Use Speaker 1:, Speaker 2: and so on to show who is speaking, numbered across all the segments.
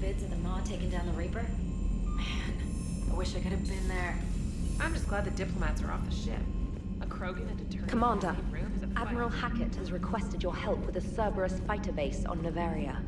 Speaker 1: vids of the Maw taking down the Reaper? Man, I wish I could have been there.
Speaker 2: I'm just glad the diplomats are off the ship. A Krogan and deterrent
Speaker 3: Commander,
Speaker 2: room is a fight.
Speaker 3: Admiral Hackett has requested your help with a Cerberus fighter base on Noveria.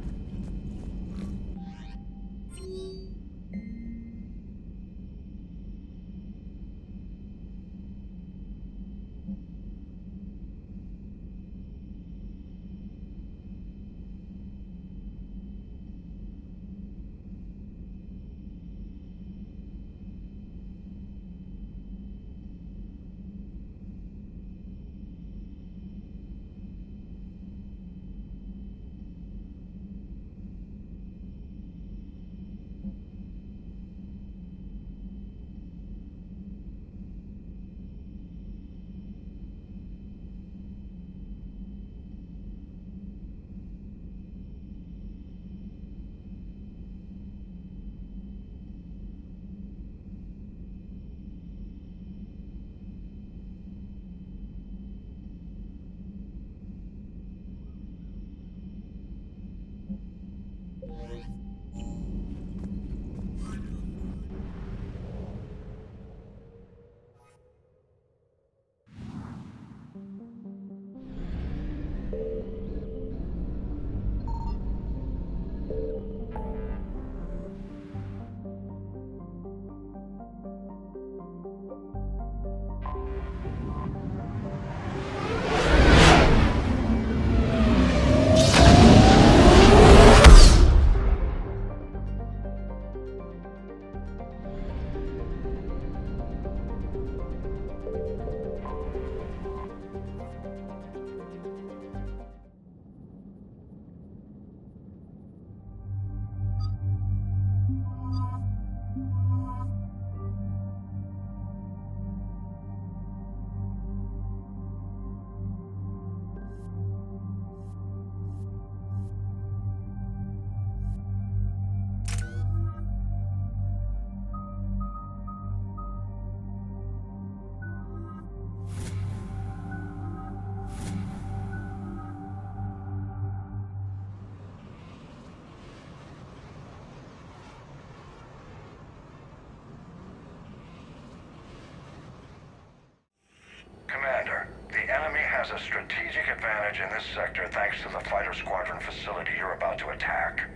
Speaker 4: Commander, the enemy has a strategic advantage in this sector thanks to the fighter squadron facility you're about to attack.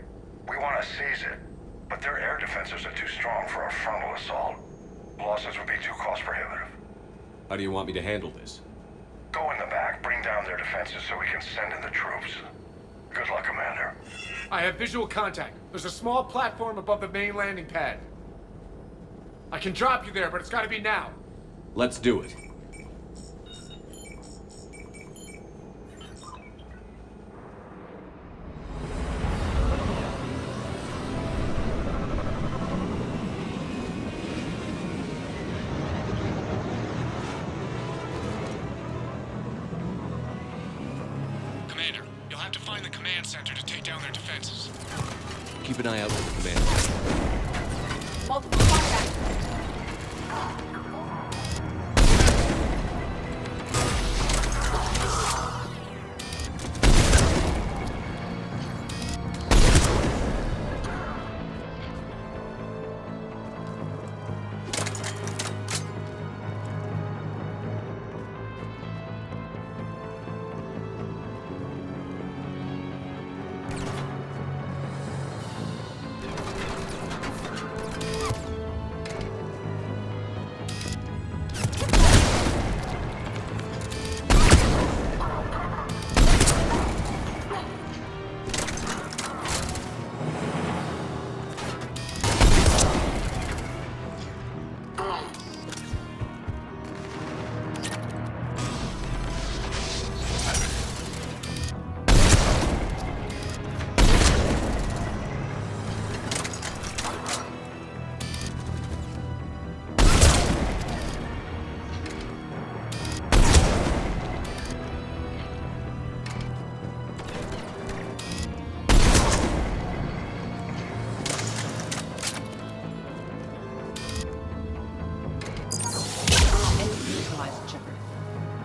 Speaker 4: We want to seize it, but their air defenses are too strong for a frontal assault. Losses would be too cost prohibitive.
Speaker 5: How do you want me to handle this?
Speaker 4: Go in the back, bring down their defenses so we can send in the troops. Good luck, Commander.
Speaker 6: I have visual contact. There's a small platform above the main landing pad. I can drop you there, but it's gotta be now.
Speaker 5: Let's do it.
Speaker 7: Commander, you'll have to find the command center to take down their defenses.
Speaker 5: Keep an eye out for the command.
Speaker 3: Multiple contacts.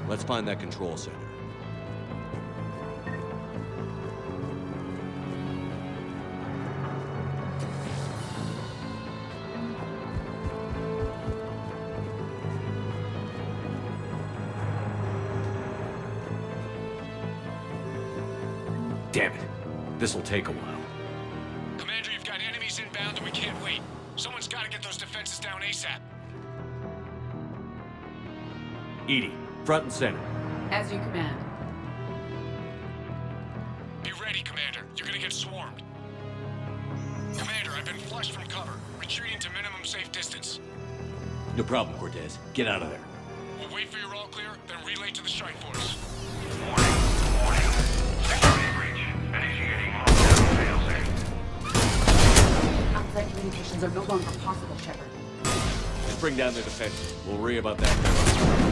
Speaker 5: Let's find that control center. Damn it. This'll take a while.
Speaker 7: Commander, you've got enemies inbound and we can't wait. Someone's gotta get those defenses down ASAP.
Speaker 5: EDI, front and center.
Speaker 2: As you command.
Speaker 7: Be ready, Commander. You're gonna get swarmed. Commander, I've been flushed from cover. Retreating to minimum safe distance.
Speaker 5: No problem, Cortez. Get out of there.
Speaker 7: We'll wait for your all clear, then relay to the strike force.
Speaker 4: Warning. Security breach. Initiating lockdown failsafe.
Speaker 2: Outside communications are no longer possible, Shepard.
Speaker 5: Just bring down their defenses. We'll worry about that later.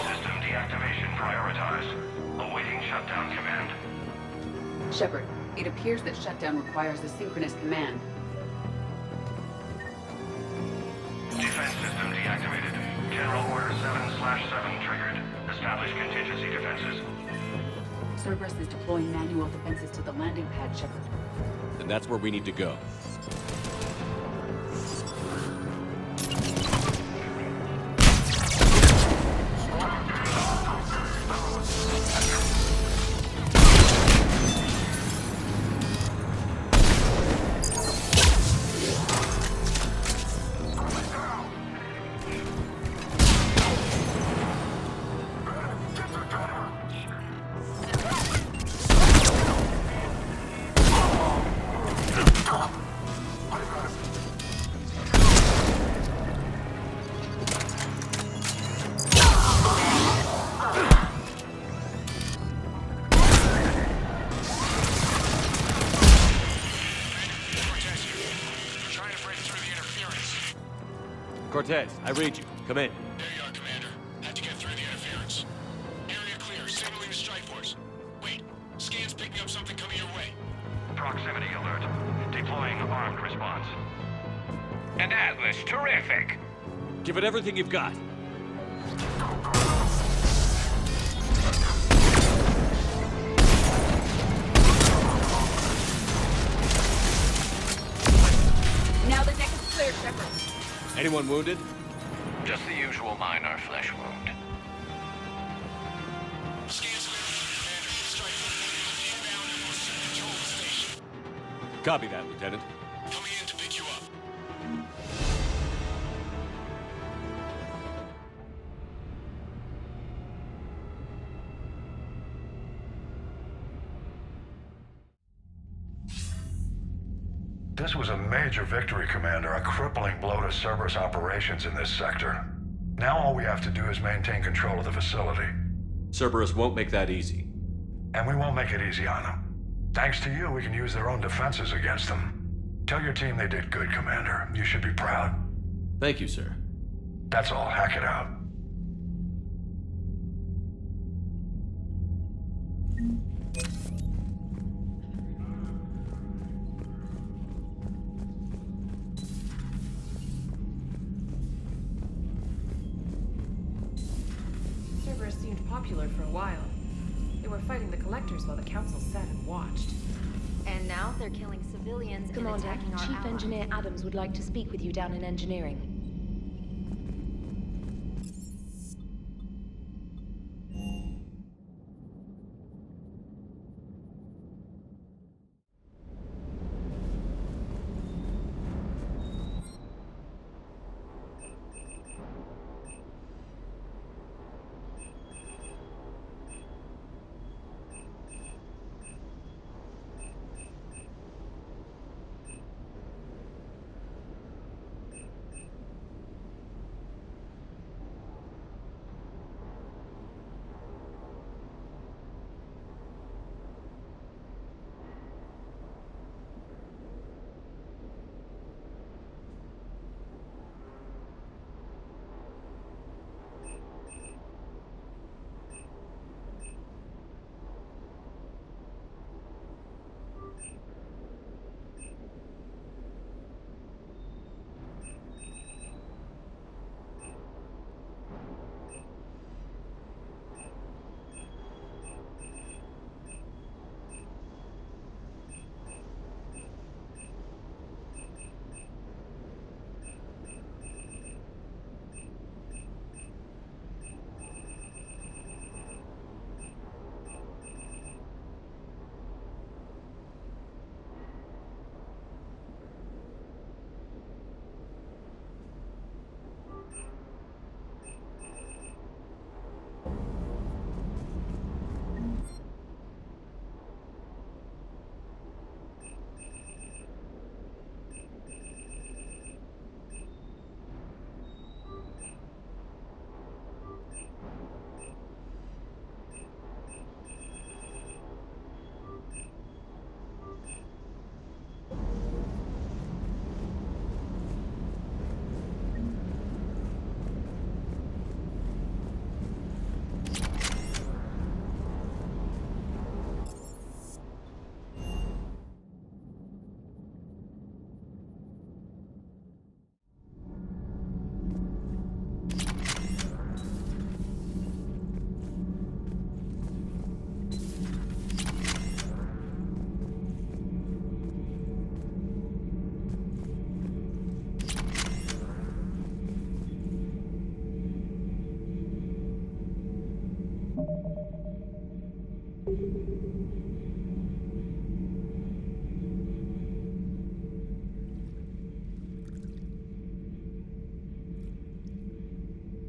Speaker 4: System deactivation prioritized. Awaiting shutdown command.
Speaker 8: Shepard, it appears that shutdown requires a synchronous command.
Speaker 4: Defense system deactivated. General Order 7/7 triggered. Establish contingency defenses.
Speaker 8: Cerberus is deploying manual defenses to the landing pad, Shepard.
Speaker 5: Then that's where we need to go.
Speaker 7: Cortez here. We're trying to break through the interference.
Speaker 5: Cortez, I read you. Come in.
Speaker 7: There you are, Commander. Had to get through the interference. Area clear. Signaling the strike force. Wait. Scan's picking up something coming your way.
Speaker 4: Proximity alert. Deploying armed response.
Speaker 9: An Atlas, terrific!
Speaker 5: Give it everything you've got.
Speaker 2: Now the deck is clear, Shepard.
Speaker 5: Anyone wounded?
Speaker 9: Just the usual minor flesh wound.
Speaker 7: Scans available, Commander. Strike force inbound and will soon control the station.
Speaker 5: Copy that, Lieutenant.
Speaker 7: Coming in to pick you up.
Speaker 4: This was a major victory, Commander. A crippling blow to Cerberus operations in this sector. Now all we have to do is maintain control of the facility.
Speaker 5: Cerberus won't make that easy.
Speaker 4: And we won't make it easy on them. Thanks to you, we can use their own defenses against them. Tell your team they did good, Commander. You should be proud.
Speaker 5: Thank you, sir.
Speaker 4: That's all. Hack it out.
Speaker 2: Cerberus seemed popular for a while. They were fighting the Collectors while the Council sat and watched.
Speaker 1: And now they're killing civilians and
Speaker 3: Commander,
Speaker 1: attacking our
Speaker 3: Chief
Speaker 1: allies.
Speaker 3: Engineer Adams would like to speak with you down in engineering.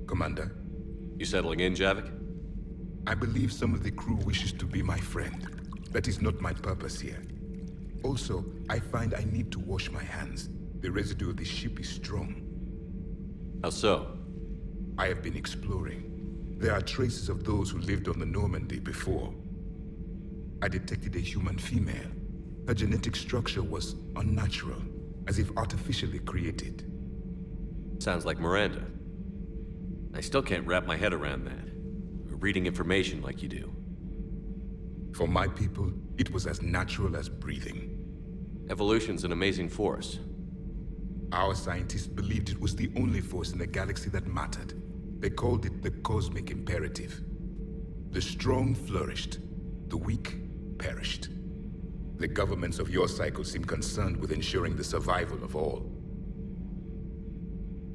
Speaker 10: Commander,
Speaker 5: You settling in, Javik?
Speaker 10: I believe some of the crew wishes to be my friend. That is not my purpose here. Also, I find I need to wash my hands. The residue of the ship is strong.
Speaker 5: How so?
Speaker 10: I have been exploring. There are traces of those who lived on the Normandy before. I detected a human female. Her genetic structure was unnatural, as if artificially created.
Speaker 5: Sounds like Miranda. I still can't wrap my head around that. Reading information like you do.
Speaker 10: For my people, it was as natural as breathing.
Speaker 5: Evolution's an amazing force.
Speaker 10: Our scientists believed it was the only force in the galaxy that mattered. They called it the cosmic imperative. The strong flourished, the weak perished. The governments of your cycle seem concerned with ensuring the survival of all.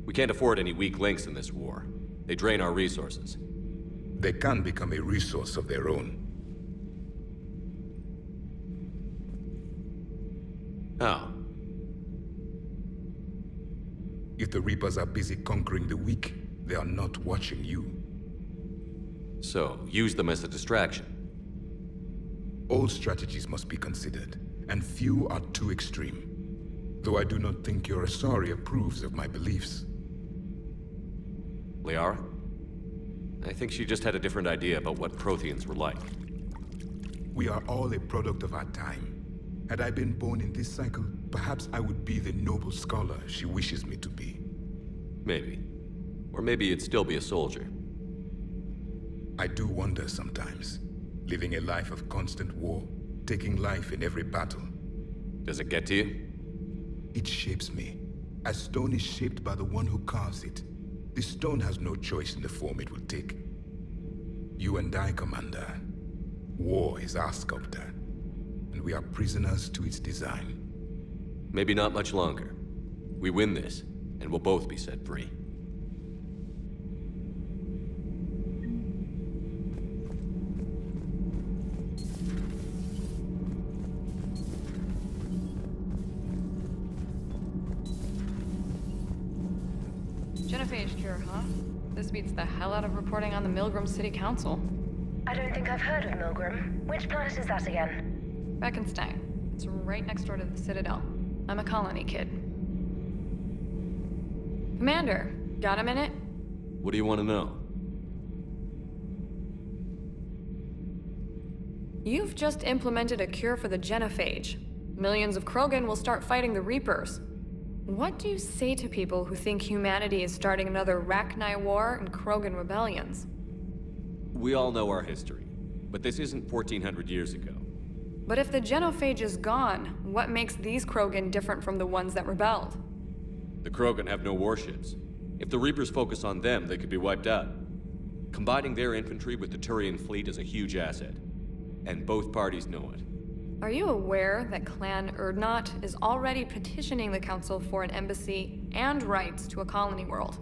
Speaker 5: We can't afford any weak links in this war. They drain our resources.
Speaker 10: They can become a resource of their own.
Speaker 5: How?
Speaker 10: If the Reapers are busy conquering the weak, they are not watching you.
Speaker 5: So, use them as a distraction.
Speaker 10: All strategies must be considered, and few are too extreme. Though I do not think your Asari approves of my beliefs.
Speaker 5: Liara? I think she just had a different idea about what Protheans were like.
Speaker 10: We are all a product of our time. Had I been born in this cycle, perhaps I would be the noble scholar she wishes me to be.
Speaker 5: Maybe. Or maybe you'd still be a soldier.
Speaker 10: I do wonder sometimes, living a life of constant war, taking life in every battle.
Speaker 5: Does it get to you?
Speaker 10: It shapes me, as stone is shaped by the one who carves it. The stone has no choice in the form it will take. You and I, Commander. War is our sculptor, and we are prisoners to its design.
Speaker 5: Maybe not much longer. We win this, and we'll both be set free.
Speaker 2: Genophage cure, huh? This beats the hell out of reporting on the Milgram City Council.
Speaker 11: I don't think I've heard of Milgram. Which planet is that again?
Speaker 2: Beckenstein. It's right next door to the Citadel. I'm a colony kid. Commander, got a minute?
Speaker 5: What do you want to know?
Speaker 2: You've just implemented a cure for the genophage. Millions of Krogan will start fighting the Reapers. What do you say to people who think humanity is starting another Rachni War and Krogan rebellions?
Speaker 5: We all know our history, but this isn't 1400 years ago.
Speaker 2: But if the genophage is gone, what makes these Krogan different from the ones that rebelled?
Speaker 5: The Krogan have no warships. If the Reapers focus on them, they could be wiped out. Combining their infantry with the Turian fleet is a huge asset. And both parties know it.
Speaker 2: Are you aware that Clan Urdnot is already petitioning the Council for an embassy and rights to a colony world?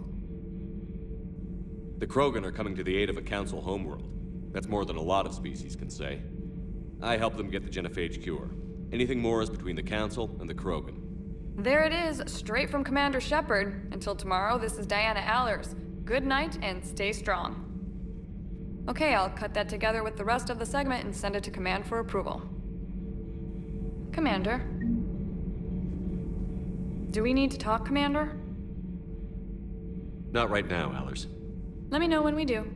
Speaker 5: The Krogan are coming to the aid of a Council homeworld. That's more than a lot of species can say. I help them get the genophage cure. Anything more is between the Council and the Krogan.
Speaker 2: There it is, straight from Commander Shepard. Until tomorrow, this is Diana Allers. Good night and stay strong. Okay, I'll cut that together with the rest of the segment and send it to Command for approval. Commander? Do we need to talk, Commander?
Speaker 5: Not right now, Allers.
Speaker 2: Let me know when we do.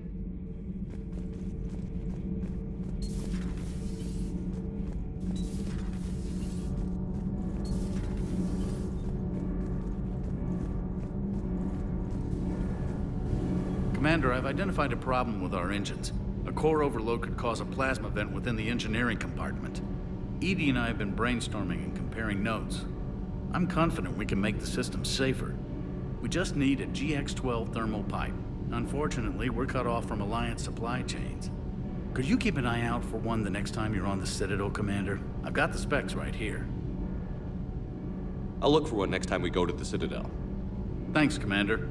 Speaker 12: Commander, I've identified a problem with our engines. A core overload could cause a plasma vent within the engineering compartment. EDI and I have been brainstorming and comparing notes. I'm confident we can make the system safer. We just need a GX-12 thermal pipe. Unfortunately, we're cut off from Alliance supply chains. Could you keep an eye out for one the next time you're on the Citadel, Commander? I've got the specs right here.
Speaker 5: I'll look for one next time we go to the Citadel.
Speaker 12: Thanks, Commander.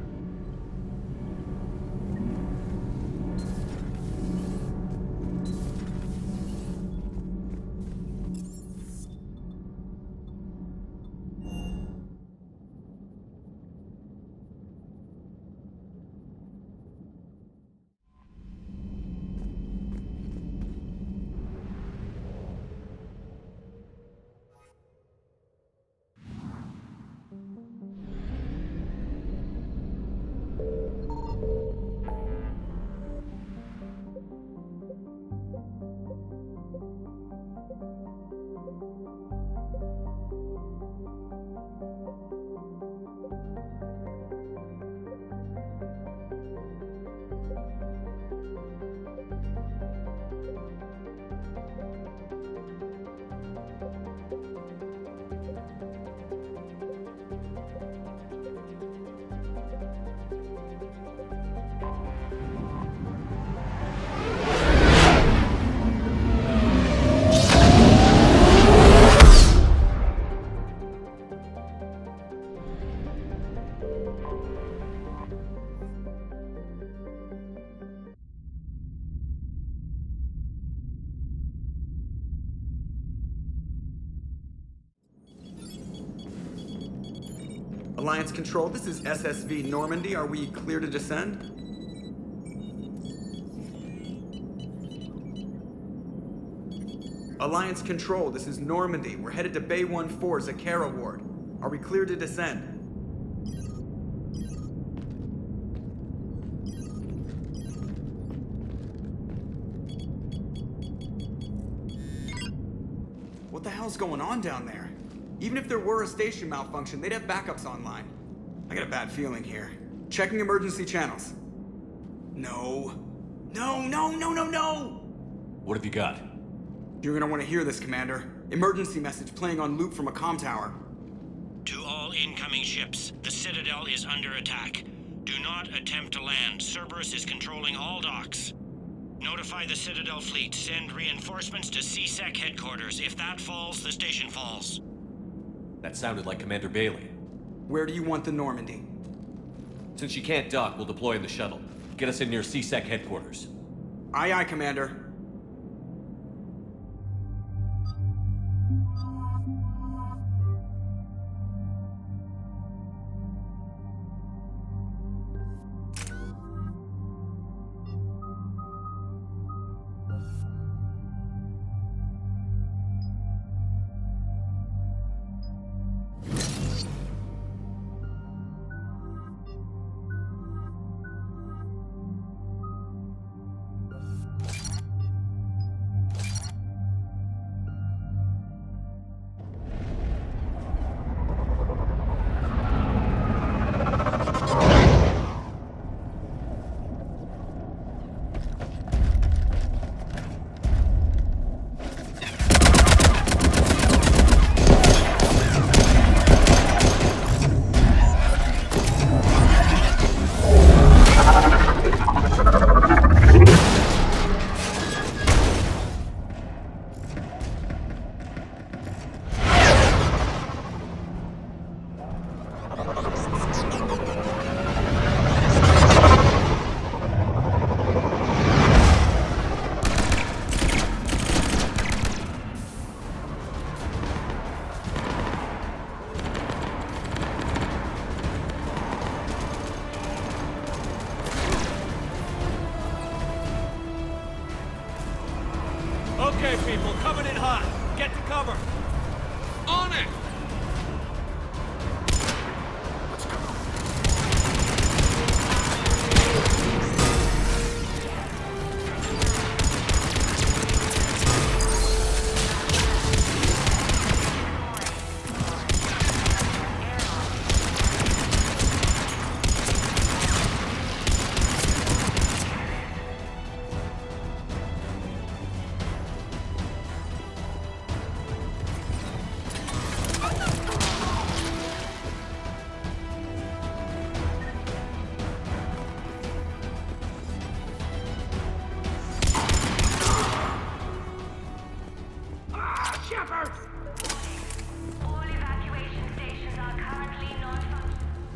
Speaker 13: Alliance Control, this is SSV Normandy. Are we clear to descend? Alliance Control, this is Normandy. We're headed to Bay 1-4, Zakara Ward. Are we clear to descend? What the hell's going on down there? Even if there were a station malfunction, they'd have backups online. I got a bad feeling here. Checking emergency channels. No. No, no, no, no, no!
Speaker 5: What have you got?
Speaker 13: You're gonna want to hear this, Commander. Emergency message playing on loop from a comm tower.
Speaker 14: To all incoming ships, the Citadel is under attack. Do not attempt to land. Cerberus is controlling all docks. Notify the Citadel fleet. Send reinforcements to CSEC headquarters. If that falls, the station falls.
Speaker 5: That sounded like Commander Bailey.
Speaker 13: Where do you want the Normandy?
Speaker 5: Since she can't dock, we'll deploy in the shuttle. Get us in near CSEC headquarters.
Speaker 13: Aye, aye, Commander.
Speaker 15: Okay, people, coming in hot. Get to cover. On it!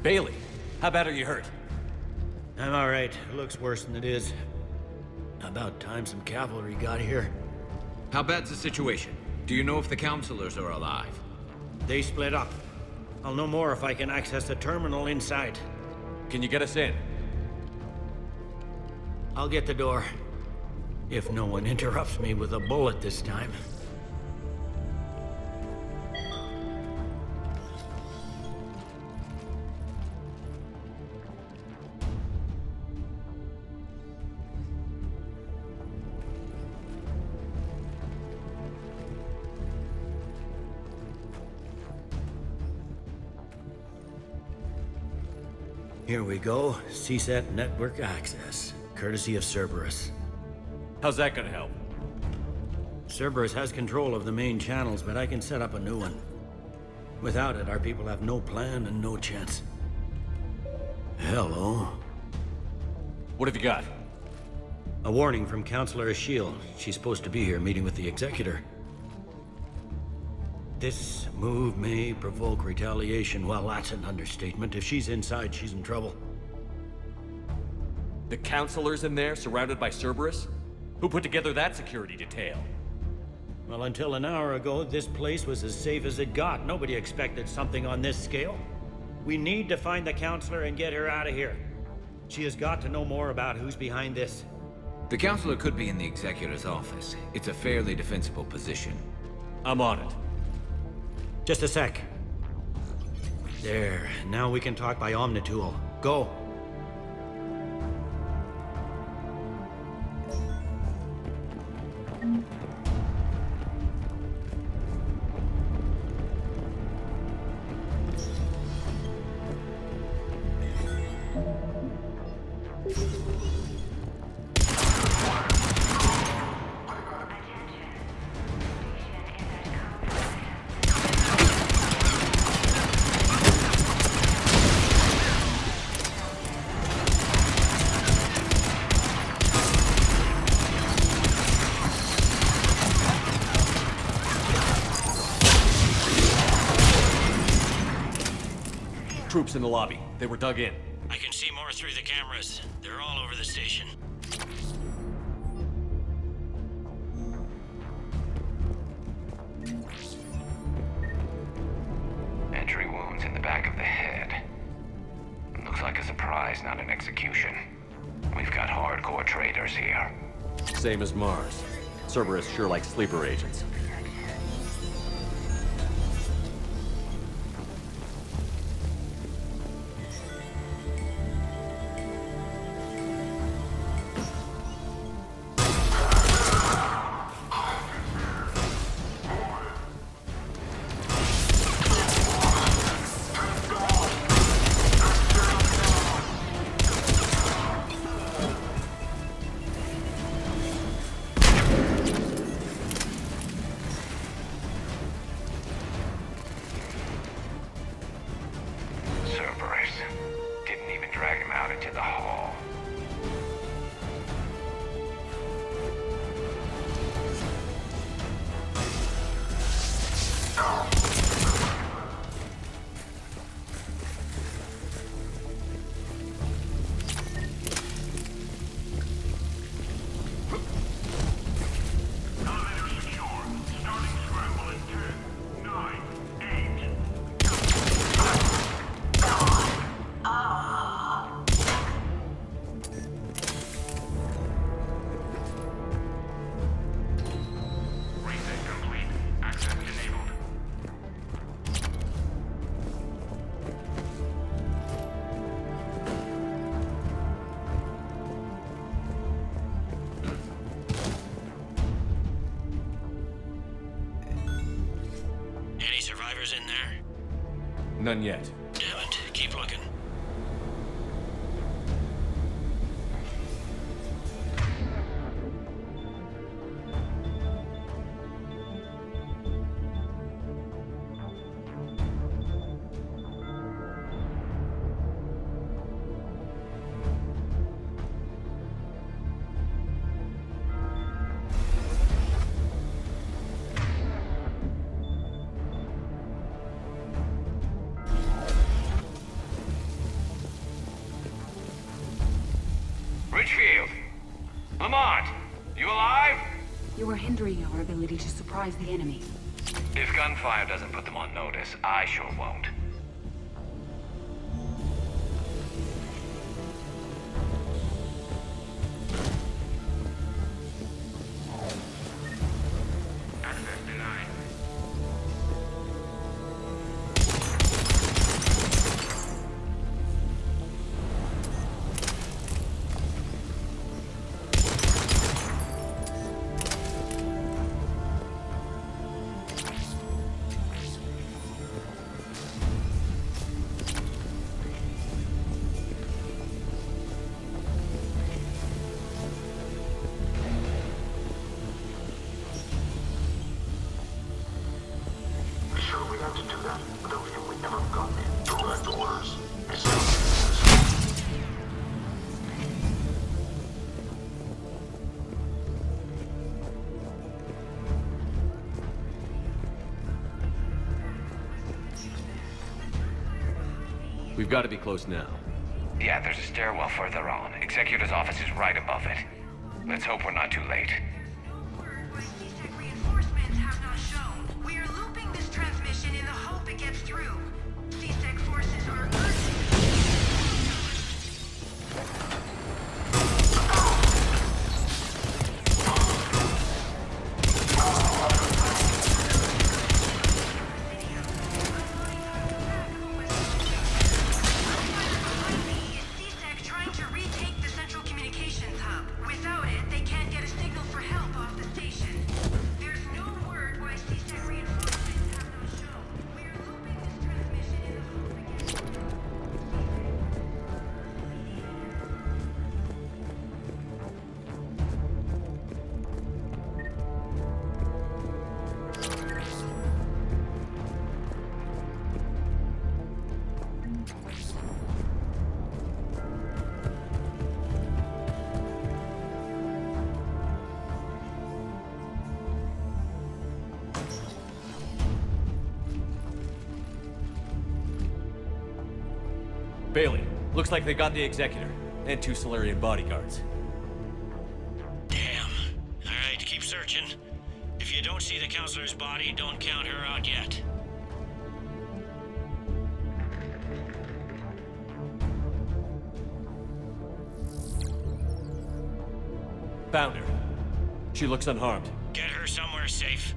Speaker 5: Bailey, how bad are you hurt?
Speaker 15: I'm alright. Looks worse than it is. About time some cavalry got here.
Speaker 9: How bad's the situation? Do you know if the counselors are alive?
Speaker 15: They split up. I'll know more if I can access the terminal inside.
Speaker 5: Can you get us in?
Speaker 15: I'll get the door. If no one interrupts me with a bullet this time. Here we go. CSAT network access, courtesy of Cerberus.
Speaker 5: How's that gonna help?
Speaker 15: Cerberus has control of the main channels, but I can set up a new one. Without it, our people have no plan and no chance. Hello.
Speaker 5: What have you got?
Speaker 15: A warning from Counselor Ashiel. She's supposed to be here meeting with the Executor. This move may provoke retaliation. Well, that's an understatement. If she's inside, she's in trouble.
Speaker 5: The counselors in there, surrounded by Cerberus? Who put together that security detail?
Speaker 15: Well, until an hour ago, this place was as safe as it got. Nobody expected something on this scale. We need to find the counselor and get her out of here. She has got to know more about who's behind this.
Speaker 9: The counselor could be in the executor's office. It's a fairly defensible position.
Speaker 5: I'm on it.
Speaker 15: Just a sec. There, now we can talk by Omnitool. Go.
Speaker 5: Troops in the lobby. They were dug in.
Speaker 14: I can see more through the cameras. They're all over the station.
Speaker 16: Entry wounds in the back of the head. Looks like a surprise, not an execution. We've got hardcore traitors here.
Speaker 5: Same as Mars. Cerberus sure likes sleeper agents.
Speaker 16: Cerberus. Didn't even drag him out into the hall.
Speaker 14: Any survivors in there?
Speaker 5: None yet.
Speaker 14: Damn it. Keep looking.
Speaker 16: Richfield! Lamont! You alive?
Speaker 8: You are hindering our ability to surprise the enemy.
Speaker 16: If gunfire doesn't put them on notice, I sure won't. Access denied.
Speaker 4: Sure we have to do that, but don't feel we never got the direct orders.
Speaker 5: We've got to be close now.
Speaker 16: Yeah, there's a stairwell further on. Executor's office is right above it. Let's hope we're not too late.
Speaker 11: Reinforcements have not shown. We are looping this transmission in the hope it gets through. C-Sec forces are
Speaker 5: Bailey, looks like they got the Executor, and 2 Solarian bodyguards.
Speaker 14: Damn. Alright, keep searching. If you don't see the Counselor's body, don't count her out yet.
Speaker 5: Found her. She looks unharmed.
Speaker 14: Get her somewhere safe.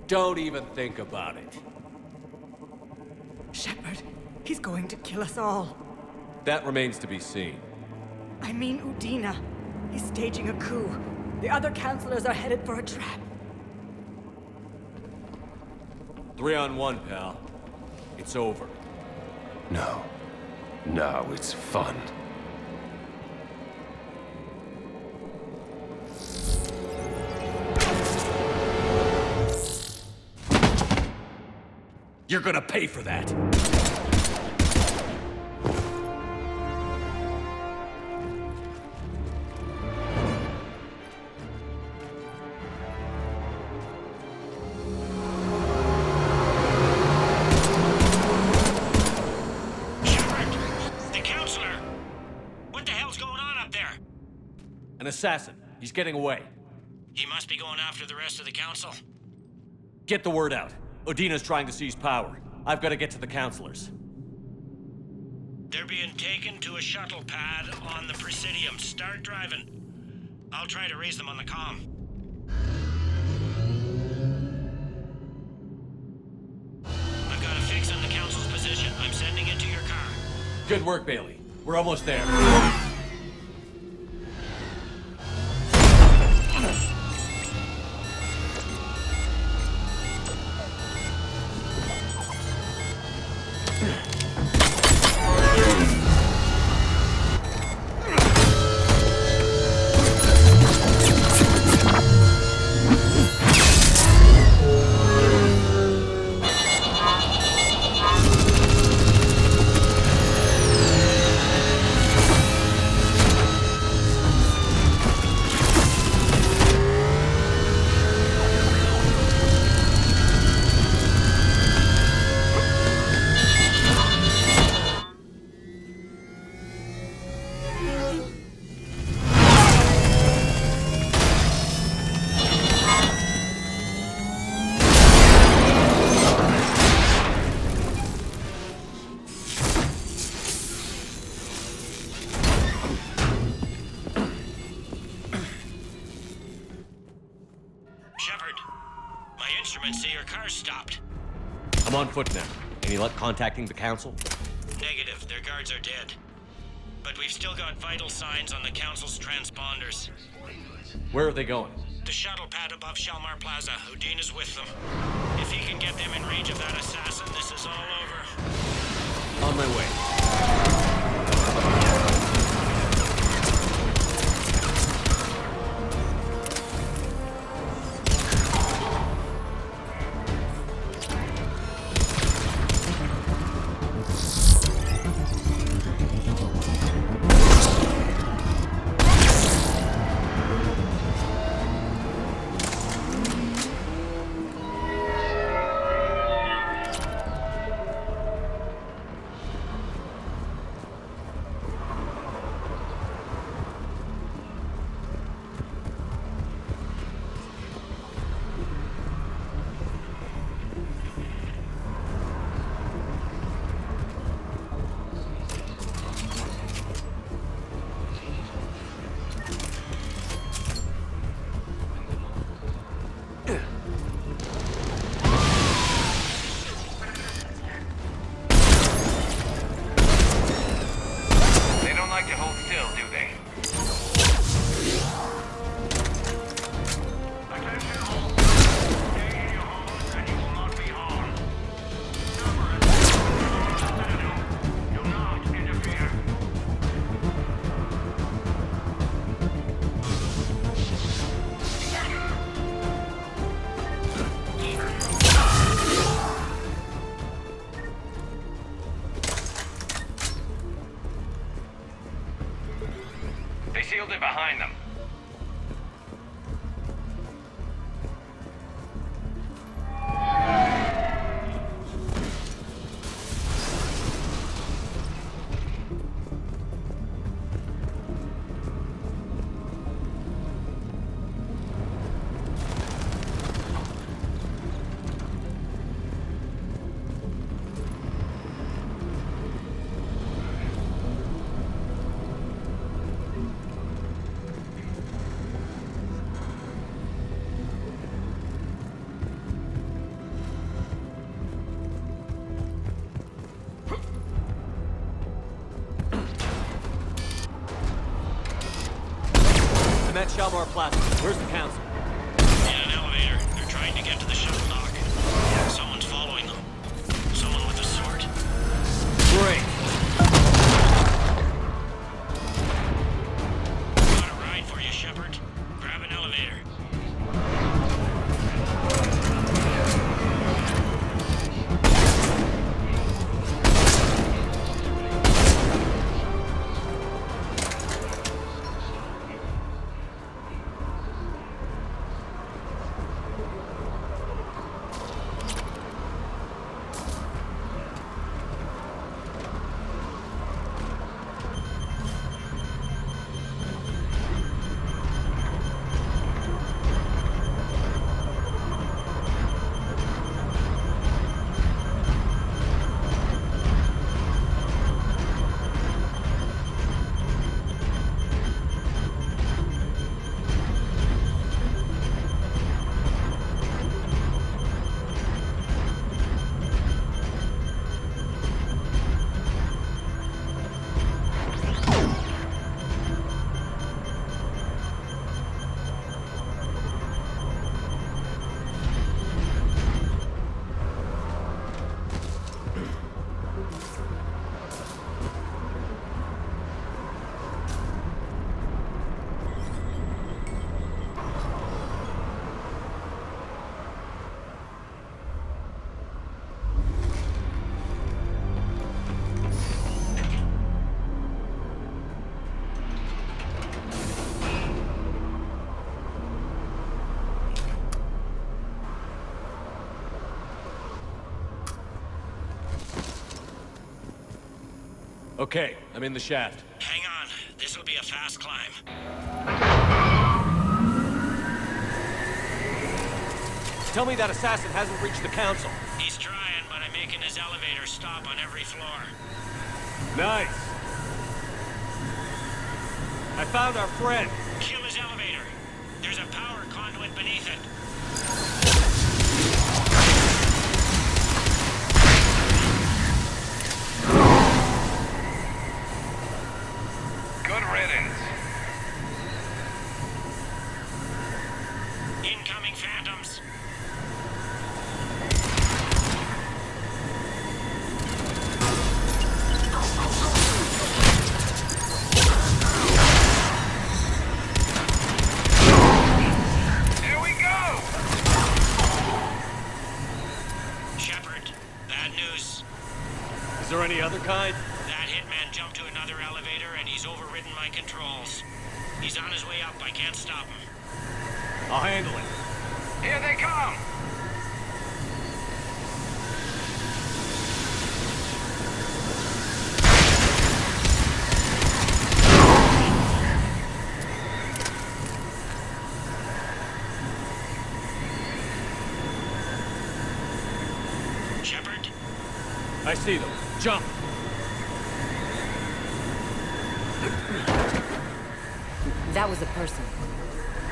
Speaker 5: Don't even think about it.
Speaker 17: Shepard, he's going to kill us all.
Speaker 5: That remains to be seen.
Speaker 17: I mean Udina. He's staging a coup. The other counselors are headed for a trap.
Speaker 5: 3-on-1, pal. It's over.
Speaker 18: No. No, it's fun.
Speaker 5: You're gonna pay for that. An assassin. He's getting away.
Speaker 14: He must be going after the rest of the council.
Speaker 5: Get the word out. Udina's trying to seize power. I've got to get to the counselors.
Speaker 14: They're being taken to a shuttle pad on the Presidium. Start driving. I'll try to raise them on the comm. I've got a fix on the council's position. I'm sending it to your car.
Speaker 5: Good work, Bailey. We're almost there. I'm on foot now. Any luck contacting the council?
Speaker 14: Negative. Their guards are dead. But we've still got vital signs on the council's transponders.
Speaker 5: Where are they going?
Speaker 14: The shuttle pad above Shalmar Plaza. Udina's with them. If he can get them in range of that assassin, this is all over.
Speaker 5: On my way.
Speaker 16: shielded behind them.
Speaker 19: I'm at Shalmar Plaza. Where's the council?
Speaker 14: In an elevator. They're trying to get to the shuttle dock. Someone's following them. Someone with a sword.
Speaker 19: Great.
Speaker 14: Got a ride for you, Shepard. Grab an elevator.
Speaker 19: Okay, I'm in the shaft.
Speaker 14: Hang on. This'll be a fast climb.
Speaker 19: Tell me that assassin hasn't reached the council.
Speaker 14: He's trying, but I'm making his elevator stop on every floor.
Speaker 19: Nice. I found our friend.
Speaker 14: Kill his elevator. There's a power conduit beneath it.
Speaker 16: Good riddance.
Speaker 14: Incoming phantoms.
Speaker 16: Here we go!
Speaker 14: Shepard, bad news.
Speaker 19: Is there any other kind?
Speaker 14: That hitman jumped to another elevator and he's overridden my controls. He's on his way up. I can't stop him.
Speaker 19: I'll handle it.
Speaker 16: Here they come!
Speaker 14: Shepard?
Speaker 19: I see them. Jump!
Speaker 1: That was a person.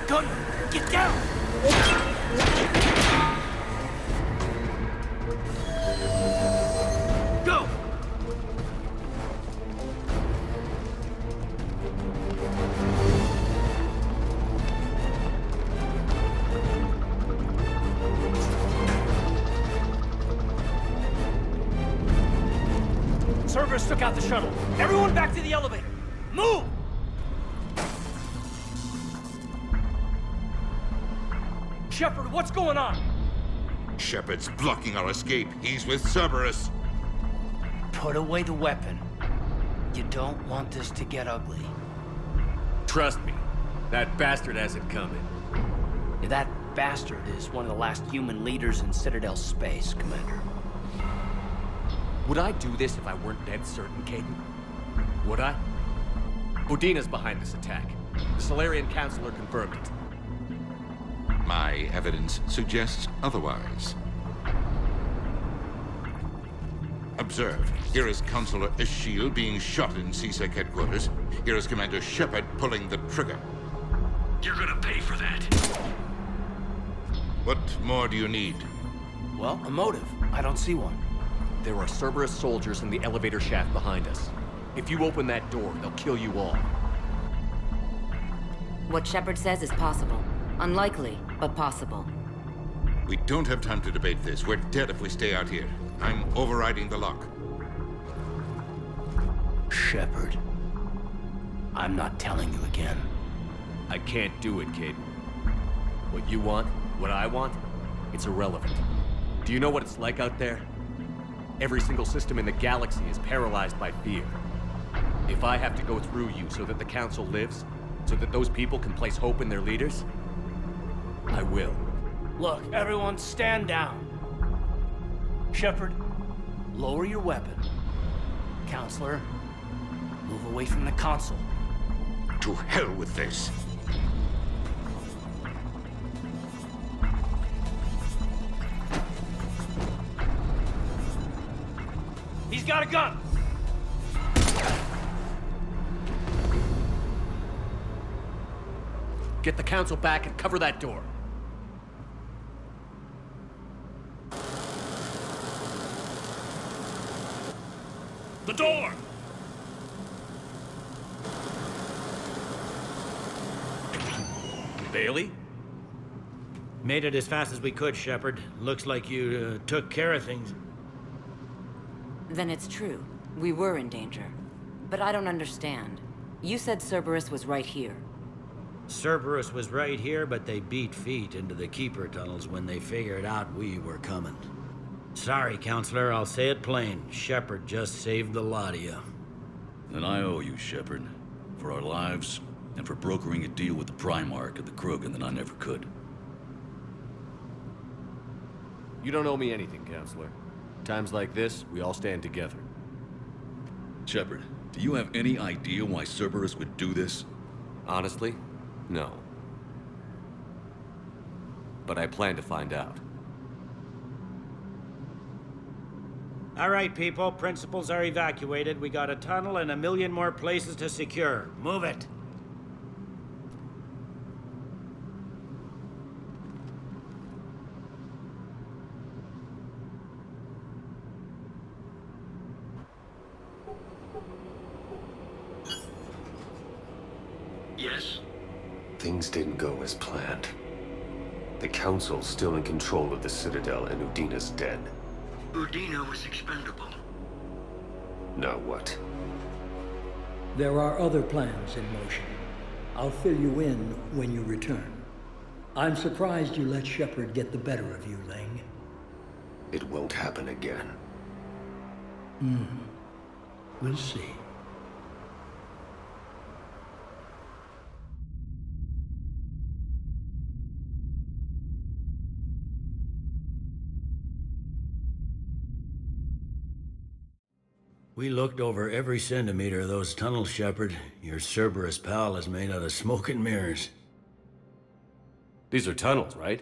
Speaker 19: Gunner, get down! Go! Cerberus took out the shuttle. Everyone back to the elevator. Move! Shepard, what's going on?
Speaker 10: Shepard's blocking our escape. He's with Cerberus.
Speaker 20: Put away the weapon. You don't want this to get ugly.
Speaker 18: Trust me, that bastard has it coming.
Speaker 19: That bastard is one of the last human leaders in Citadel space, Commander.
Speaker 18: Would I do this if I weren't dead certain, Caden? Would I? Udina's behind this attack. The Solarian Councilor confirmed it.
Speaker 20: My evidence suggests otherwise. Observe. Here is Councilor Ashiel being shot in CSEC headquarters. Here is Commander Shepard pulling the trigger.
Speaker 7: You're gonna pay for that.
Speaker 20: What more do you need?
Speaker 19: Well, a motive. I don't see one.
Speaker 18: There are Cerberus soldiers in the elevator shaft behind us. If you open that door, they'll kill you all.
Speaker 1: What Shepard says is possible. Unlikely, but possible.
Speaker 20: We don't have time to debate this. We're dead if we stay out here. I'm overriding the lock.
Speaker 19: Shepard. I'm not telling you again.
Speaker 18: I can't do it, Caden. What you want, what I want, it's irrelevant. Do you know what it's like out there? Every single system in the galaxy is paralyzed by fear. If I have to go through you so that the Council lives, so that those people can place hope in their leaders, I will.
Speaker 19: Look, everyone stand down. Shepard, lower your weapon. Counselor, move away from the console.
Speaker 20: To hell with this.
Speaker 19: He's got a gun!
Speaker 18: Get the Council back and cover that door.
Speaker 7: The door!
Speaker 18: Bailey?
Speaker 15: Made it as fast as we could, Shepard. Looks like you took care of things.
Speaker 1: Then it's true. We were in danger. But I don't understand. You said Cerberus was right here.
Speaker 15: Cerberus was right here, but they beat feet into the Keeper tunnels when they figured out we were coming. Sorry, Counselor, I'll say it plain. Shepard just saved the lot of you.
Speaker 21: And I owe you, Shepard. For our lives, and for brokering a deal with the Primarch of the Krogan that I never could.
Speaker 5: You don't owe me anything, Counselor. Times like this, we all stand together.
Speaker 21: Shepard, do you have any idea why Cerberus would do this?
Speaker 5: Honestly, no. But I plan to find out.
Speaker 15: All right, people. Principals are evacuated. We got a tunnel and 1 million more places to secure. Move it.
Speaker 7: Yes?
Speaker 18: Things didn't go as planned. The Council's still in control of the Citadel and Udina's dead.
Speaker 7: Udina was expendable.
Speaker 18: Now what?
Speaker 22: There are other plans in motion. I'll fill you in when you return. I'm surprised you let Shepard get the better of you, Ling.
Speaker 18: It won't happen again.
Speaker 22: We'll see.
Speaker 15: We looked over every centimeter of those tunnels, Shepard. Your Cerberus pal is made out of smoke and mirrors.
Speaker 5: These are tunnels, right?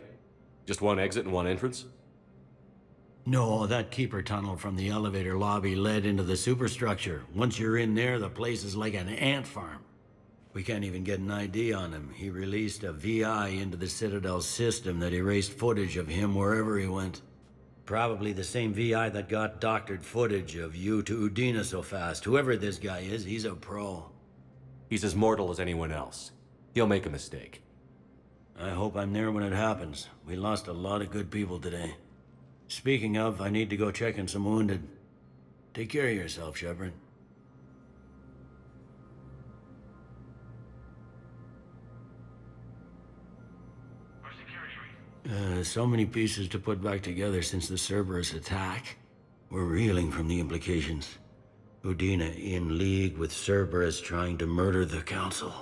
Speaker 5: Just one exit and one entrance?
Speaker 15: No, that Keeper tunnel from the elevator lobby led into the superstructure. Once you're in there, the place is like an ant farm. We can't even get an ID on him. He released a VI into the Citadel system that erased footage of him wherever he went. Probably the same VI that got doctored footage of you to Udina so fast. Whoever this guy is, he's a pro.
Speaker 5: He's as mortal as anyone else. He'll make a mistake.
Speaker 15: I hope I'm there when it happens. We lost a lot of good people today. Speaking of, I need to go check in some wounded. Take care of yourself, Shepard. So many pieces to put back together since the Cerberus attack. We're reeling from the implications. Udina in league with Cerberus trying to murder the Council.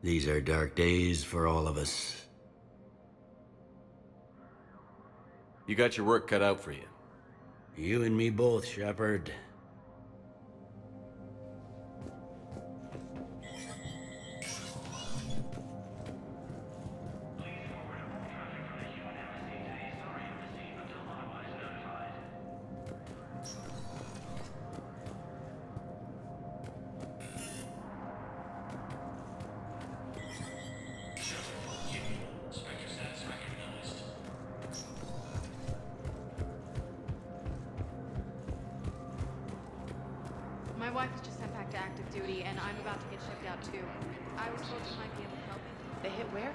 Speaker 15: These are dark days for all of us.
Speaker 18: You got your work cut out for you.
Speaker 15: You and me both, Shepard.
Speaker 3: My wife was just sent back to active duty, and I'm about to get shipped out too. I was told you might be able to help me.
Speaker 6: They hit where?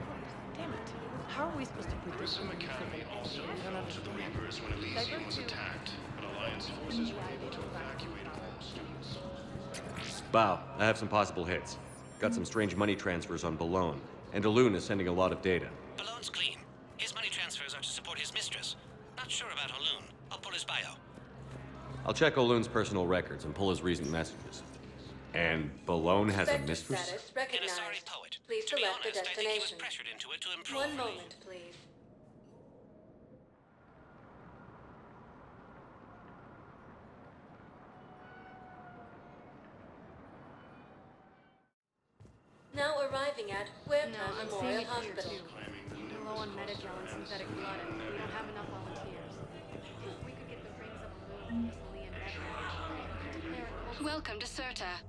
Speaker 6: Damn it. How are we supposed to put this in the
Speaker 7: Academy also informed the Reapers when Elysium was attacked, but Alliance forces were able to evacuate all students.
Speaker 5: Bow, I have some possible hits. Got some strange money transfers on Balone, and Elune is sending a lot of data.
Speaker 14: Balone's clean. His money transfers are to support his mistress. Not sure about Elune. I'll pull his bio.
Speaker 5: I'll check Olune's personal records and pull his recent messages. And Balone has a mistress?
Speaker 11: Status recognized. Please select the destination.
Speaker 14: Pressured into it to improve.
Speaker 11: One moment, please. Now arriving at Huerta
Speaker 3: I'm seeing
Speaker 11: Memorial
Speaker 3: it here
Speaker 11: Hospital.
Speaker 3: too. We're low on metagel and synthetic blood, and we don't have enough volunteers. If we could get the rings of Elune, Lee, and Edna,
Speaker 23: Welcome to Serta.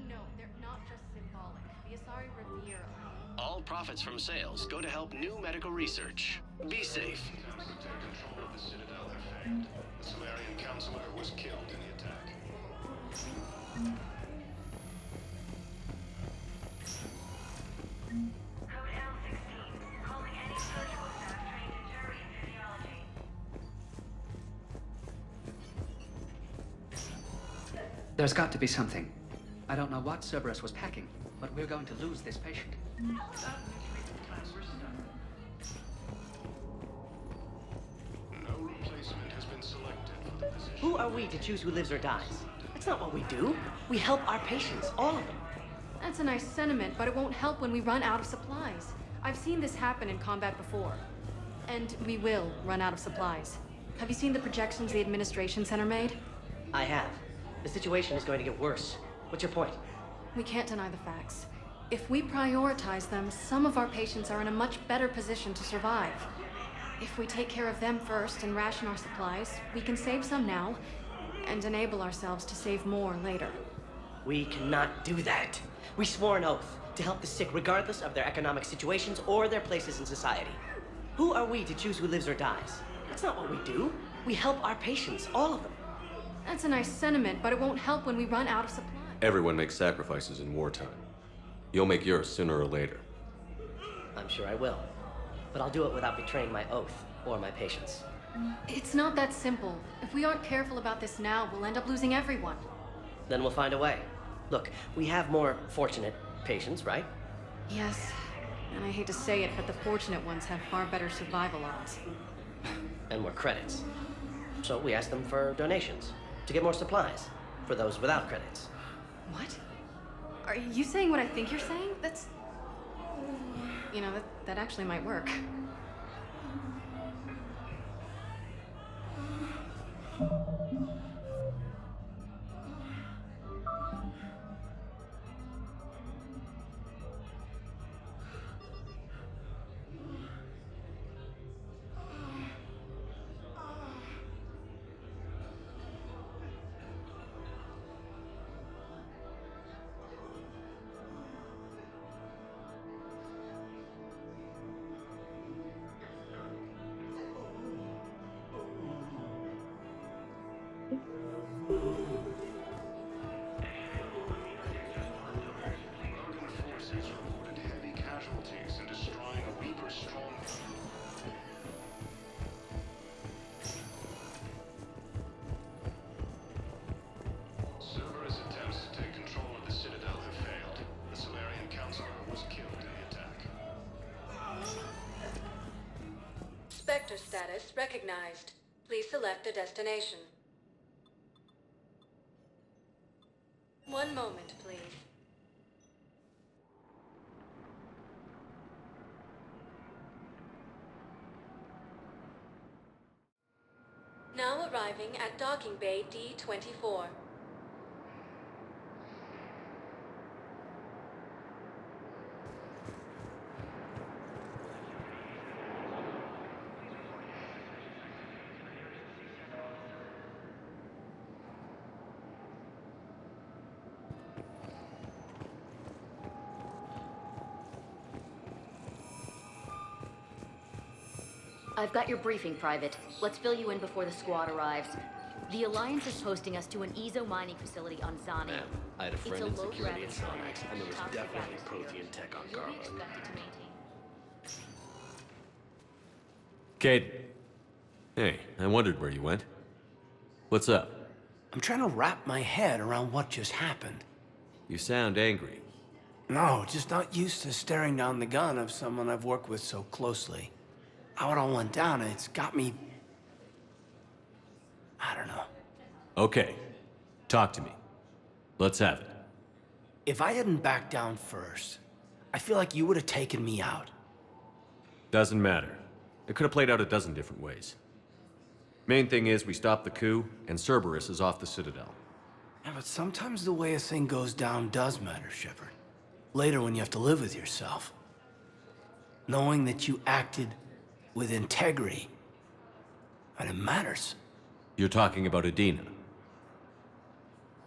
Speaker 3: no, they're not just symbolic. The Asari revere them.
Speaker 19: All profits from sales go to help new medical research. Be safe.
Speaker 7: Attempts to take control of the Citadel have failed. The Solarian Counselor was killed in the attack.
Speaker 8: There's got to be something. I don't know what Cerberus was packing, but we're going to lose this patient.
Speaker 7: No replacement has been selected for the position.
Speaker 6: Who are we to choose who lives or dies? That's not what we do. We help our patients, all of them.
Speaker 3: That's a nice sentiment, but it won't help when we run out of supplies. I've seen this happen in combat before. And we will run out of supplies. Have you seen the projections the Administration Center made?
Speaker 6: I have. The situation is going to get worse. What's your point?
Speaker 3: We can't deny the facts. If we prioritize them, some of our patients are in a much better position to survive. If we take care of them first and ration our supplies, we can save some now and enable ourselves to save more later.
Speaker 6: We cannot do that. We swore an oath to help the sick regardless of their economic situations or their places in society. Who are we to choose who lives or dies? That's not what we do. We help our patients, all of them.
Speaker 3: That's a nice sentiment, but it won't help when we run out of supplies.
Speaker 5: Everyone makes sacrifices in wartime. You'll make yours sooner or later.
Speaker 6: I'm sure I will. But I'll do it without betraying my oath or my patients.
Speaker 3: It's not that simple. If we aren't careful about this now, we'll end up losing everyone.
Speaker 6: Then we'll find a way. Look, we have more fortunate patients, right?
Speaker 3: Yes, and I hate to say it, but the fortunate ones have far better survival odds.
Speaker 6: And more credits. So we ask them for donations to get more supplies for those without credits.
Speaker 3: What? Are you saying what I think you're saying? That's... You know, that actually might work.
Speaker 11: Spectre status recognized. Please select a destination. One moment, please.
Speaker 3: arriving at docking bay D-24.
Speaker 2: I've got your briefing, Private. Let's fill you in before the squad arrives. The Alliance is posting us to an Ezo mining facility on Zani.
Speaker 19: Ma'am, I had a friend in
Speaker 2: It's a
Speaker 19: security
Speaker 2: low-gravity
Speaker 19: at Sonax,
Speaker 2: plant.
Speaker 19: and there was
Speaker 2: Toxic
Speaker 19: definitely
Speaker 2: atmosphere.
Speaker 19: Prothean tech on
Speaker 2: You'll be
Speaker 19: Garbo.
Speaker 2: expected to maintain.
Speaker 5: Cade. Hey, I wondered where you went. What's up?
Speaker 19: I'm trying to wrap my head around what just happened.
Speaker 5: You sound angry.
Speaker 19: No, just not used to staring down the gun of someone I've worked with so closely. How it all went down, it's got me... I don't know.
Speaker 5: Okay. Talk to me. Let's have it.
Speaker 19: If I hadn't backed down first, I feel like you would have taken me out.
Speaker 5: Doesn't matter. It could have played out a dozen different ways. Main thing is we stopped the coup, and Cerberus is off the Citadel.
Speaker 19: Yeah, but sometimes the way a thing goes down does matter, Shepard. Later when you have to live with yourself. Knowing that you acted with integrity, and it matters.
Speaker 5: You're talking about Adina.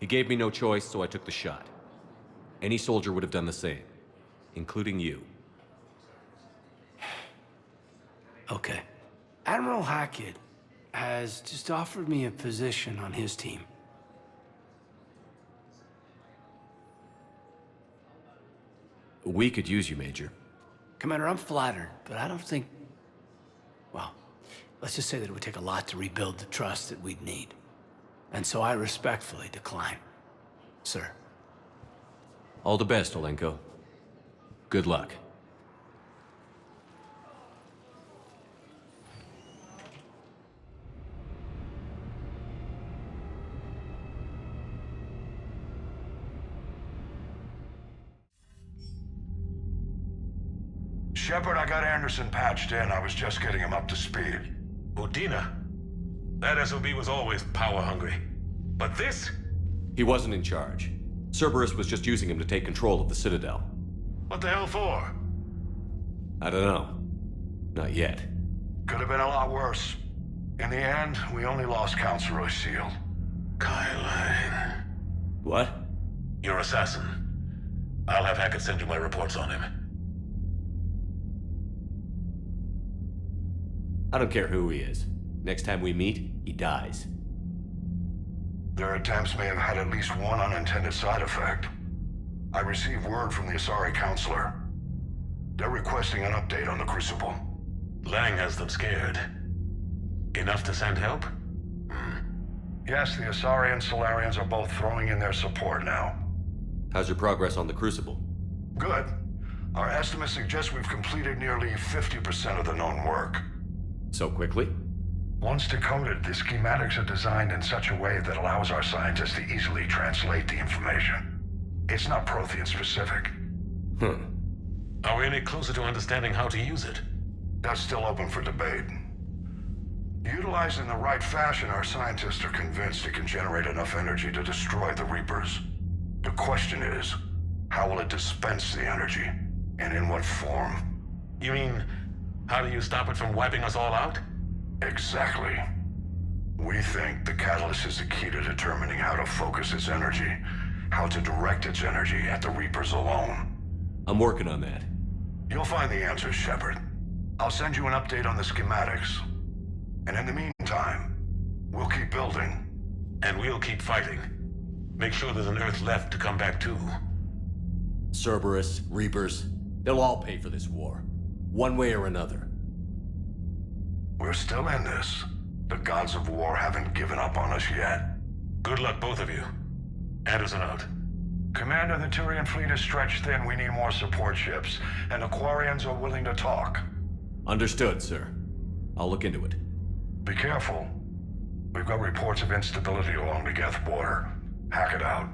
Speaker 5: He gave me no choice, so I took the shot. Any soldier would have done the same, including you.
Speaker 19: Okay. Admiral Hackett has just offered me a position on his team.
Speaker 5: We could use you, Major.
Speaker 19: Commander, I'm flattered, but I don't think... Well, let's just say that it would take a lot to rebuild the trust that we'd need. And so I respectfully decline, sir.
Speaker 5: All the best, Olenko. Good luck.
Speaker 4: Shepard, I got Anderson patched in. I was just getting him up to speed.
Speaker 7: Udina? That SOB was always power-hungry. But this?
Speaker 5: He wasn't in charge. Cerberus was just using him to take control of the Citadel.
Speaker 7: What the hell for?
Speaker 5: I don't know. Not yet.
Speaker 4: Could have been a lot worse. In the end, we only lost Counselor O'Shield.
Speaker 7: Kyle.
Speaker 5: What?
Speaker 7: Your assassin. I'll have Hackett send you my reports on him.
Speaker 5: I don't care who he is. Next time we meet, he dies.
Speaker 4: Their attempts may have had at least one unintended side effect. I received word from the Asari Counselor. They're requesting an update on the Crucible.
Speaker 7: Lang has them scared. Enough to send help?
Speaker 4: Yes, the Asari and Solarians are both throwing in their support now.
Speaker 5: How's your progress on the Crucible?
Speaker 4: Good. Our estimates suggest we've completed nearly 50% of the known work.
Speaker 5: So quickly?
Speaker 4: Once decoded, the schematics are designed in such a way that allows our scientists to easily translate the information. It's not Prothean specific.
Speaker 7: Are we any closer to understanding how to use it?
Speaker 4: That's still open for debate. Utilized in the right fashion, our scientists are convinced it can generate enough energy to destroy the Reapers. The question is, how will it dispense the energy? And in what form?
Speaker 7: You mean, how do you stop it from wiping us all out?
Speaker 4: Exactly. We think the catalyst is the key to determining how to focus its energy, how to direct its energy at the Reapers alone.
Speaker 5: I'm working on that.
Speaker 4: You'll find the answers, Shepard. I'll send you an update on the schematics. And in the meantime, we'll keep building.
Speaker 7: And we'll keep fighting. Make sure there's an Earth left to come back to.
Speaker 5: Cerberus, Reapers, they'll all pay for this war. One way or another.
Speaker 4: We're still in this. The gods of war haven't given up on us yet.
Speaker 7: Good luck, both of you. Anderson out.
Speaker 4: Commander, the Turian fleet is stretched thin. We need more support ships. And the Quarians are willing to talk.
Speaker 5: Understood, sir. I'll look into it.
Speaker 4: Be careful. We've got reports of instability along the Geth border. Hack it out.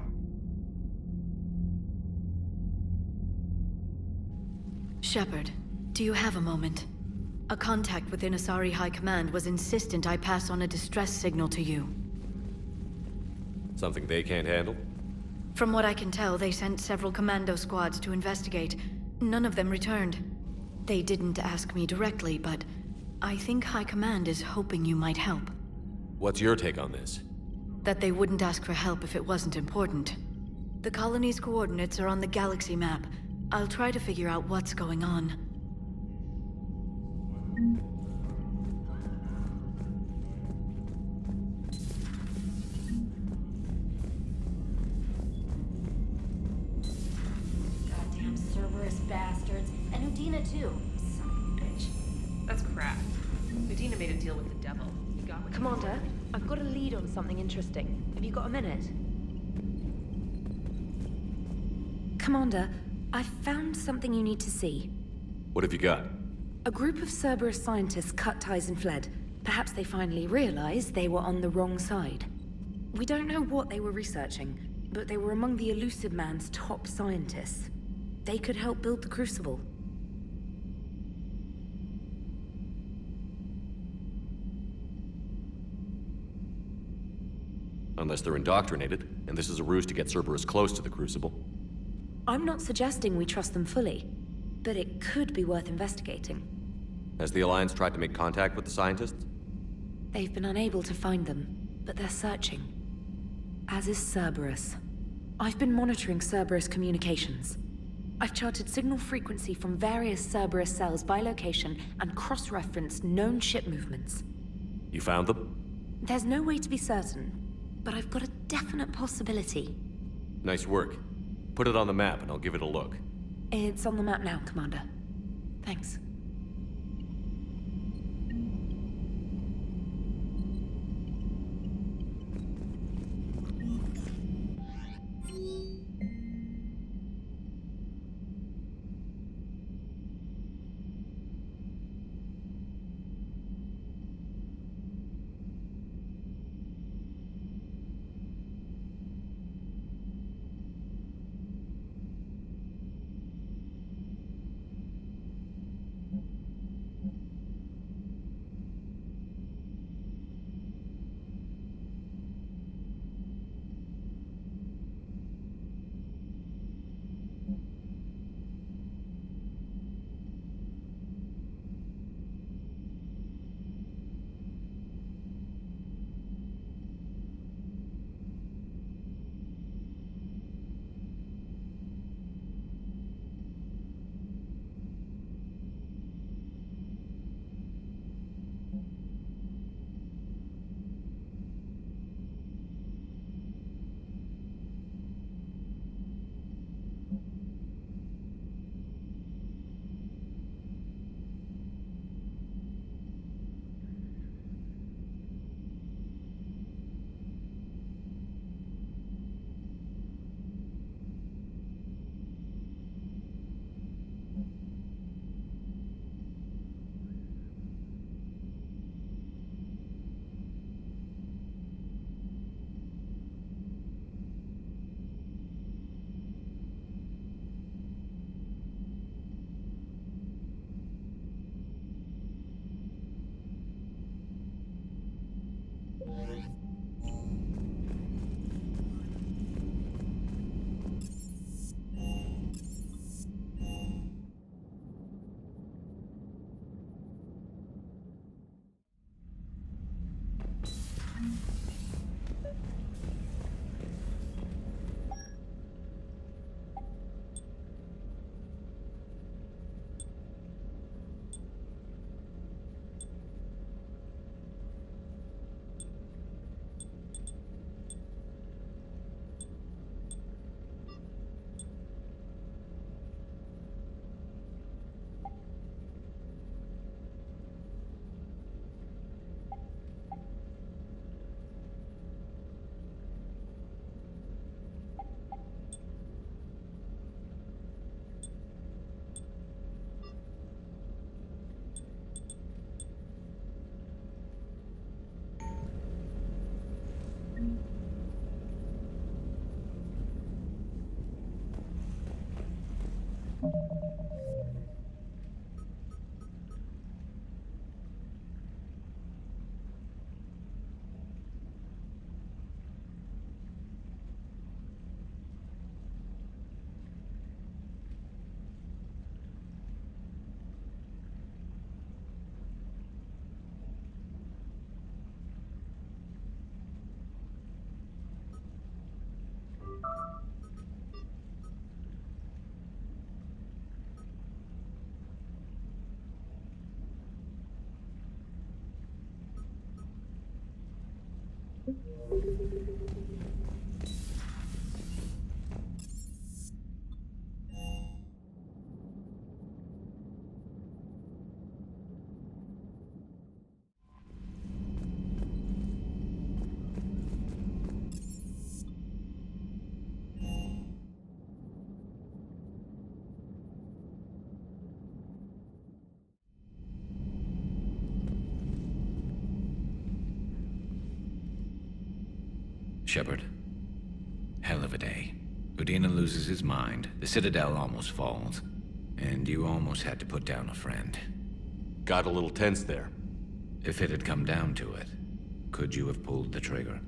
Speaker 3: Shepard, do you have a moment?
Speaker 12: A contact within Asari High Command was insistent I pass on a distress signal to you.
Speaker 5: Something they can't handle?
Speaker 12: From what I can tell, they sent several commando squads to investigate. None of them returned. They didn't ask me directly, but I think High Command is hoping you might help.
Speaker 5: What's your take on this?
Speaker 12: That they wouldn't ask for help if it wasn't important. The colony's coordinates are on the galaxy map. I'll try to figure out what's going on.
Speaker 2: Goddamn Cerberus bastards. And Udina too. Son of a bitch.
Speaker 13: That's crap. Udina made a deal with the devil. He got what he
Speaker 23: Commander,
Speaker 13: wanted.
Speaker 23: I've got a lead on something interesting. Have you got a minute? Commander, I've found something you need to see.
Speaker 5: What have you got?
Speaker 23: A group of Cerberus scientists cut ties and fled. Perhaps they finally realized they were on the wrong side. We don't know what they were researching, but they were among the Elusive Man's top scientists. They could help build the Crucible.
Speaker 5: Unless they're indoctrinated, and this is a ruse to get Cerberus close to the Crucible.
Speaker 23: I'm not suggesting we trust them fully, but it could be worth investigating.
Speaker 5: Has the Alliance tried to make contact with the scientists?
Speaker 23: They've been unable to find them, but they're searching. As is Cerberus. I've been monitoring Cerberus communications. I've charted signal frequency from various Cerberus cells by location and cross-referenced known ship movements.
Speaker 5: You found them?
Speaker 23: There's no way to be certain, but I've got a definite possibility.
Speaker 5: Nice work. Put it on the map and I'll give it a look.
Speaker 23: It's on the map now, Commander. Thanks.
Speaker 9: Shepard. Hell of a day. Udina loses his mind, the Citadel almost falls, and you almost had to put down a friend.
Speaker 5: Got a little tense there.
Speaker 9: If it had come down to it, could you have pulled the trigger?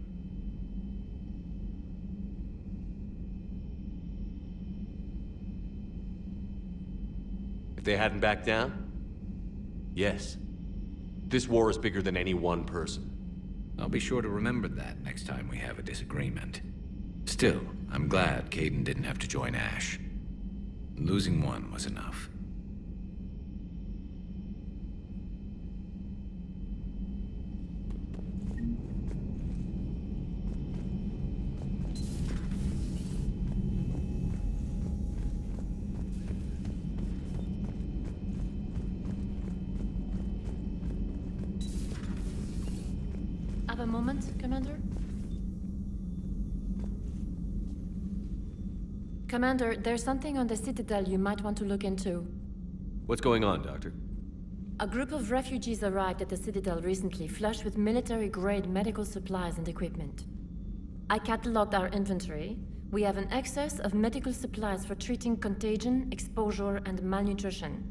Speaker 5: If they hadn't backed down? Yes. This war is bigger than any one person.
Speaker 9: I'll be sure to remember that next time we have a disagreement. Still, I'm glad Kaidan didn't have to join Ash. Losing one was enough.
Speaker 16: Have a moment, Commander? Commander, there's something on the Citadel you might want to look into.
Speaker 5: What's going on, Doctor?
Speaker 16: A group of refugees arrived at the Citadel recently, flushed with military-grade medical supplies and equipment. I cataloged our inventory. We have an excess of medical supplies for treating contagion, exposure, and malnutrition.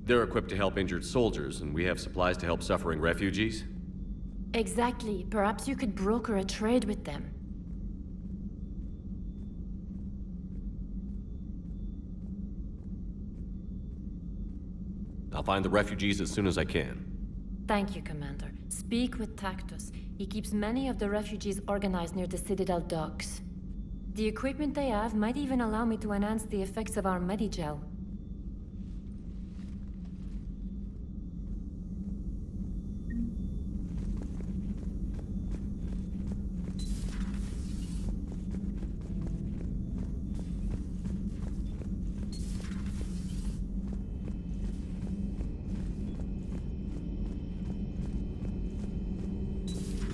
Speaker 5: They're equipped to help injured soldiers, and we have supplies to help suffering refugees?
Speaker 16: Exactly. Perhaps you could broker a trade with them.
Speaker 5: I'll find the refugees as soon as I can.
Speaker 16: Thank you, Commander. Speak with Tactus. He keeps many of the refugees organized near the Citadel docks. The equipment they have might even allow me to enhance the effects of our Medigel.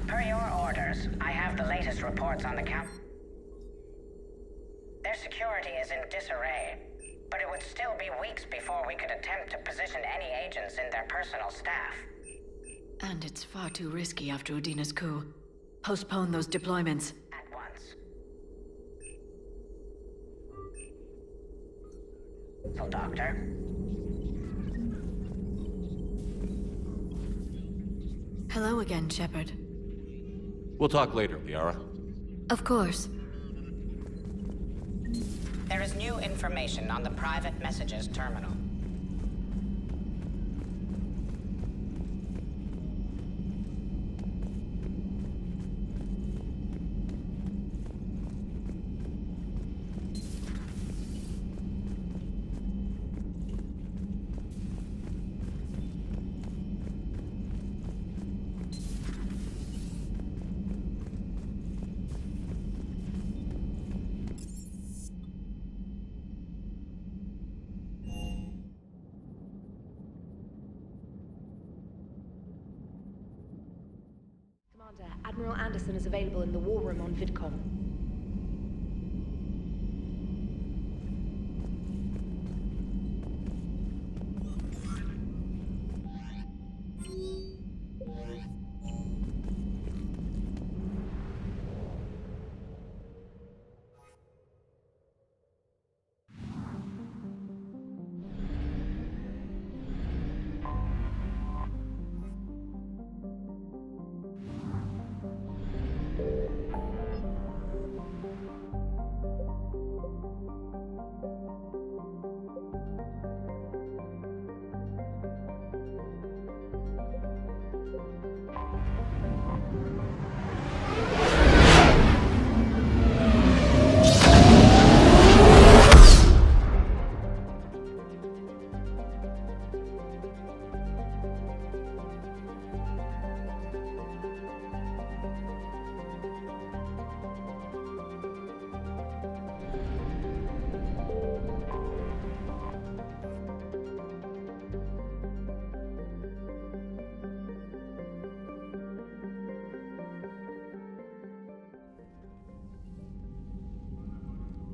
Speaker 17: Per your orders, I have the latest reports on the camp. Their security is in disarray, but it would still be weeks before we could attempt to position any agents in their personal staff.
Speaker 12: And it's far too risky after Udina's coup. Postpone those deployments.
Speaker 17: At once. So, Doctor?
Speaker 12: Hello again, Shepard.
Speaker 5: We'll talk later, Liara.
Speaker 12: Of course.
Speaker 17: There is new information on the private messages terminal.
Speaker 23: Admiral Anderson is available in the war room on VidCom.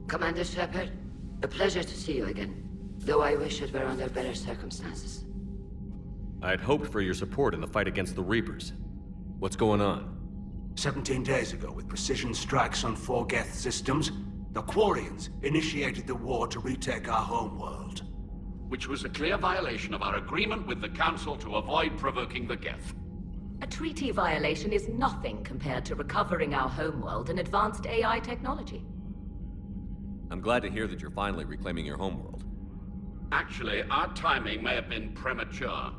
Speaker 24: Commander Shepard, a pleasure to see you again, though I wish it were under better circumstances.
Speaker 5: I'd hoped for your support in the fight against the Reapers. What's going on?
Speaker 1: 17 days ago, with precision strikes on 4 Geth systems, the Quarians initiated the war to retake our homeworld.
Speaker 10: Which was a clear violation of our agreement with the Council to avoid provoking the Geth.
Speaker 20: A treaty violation is nothing compared to recovering our homeworld and advanced AI technology.
Speaker 5: I'm glad to hear that you're finally reclaiming your homeworld.
Speaker 10: Actually, our timing may have been premature.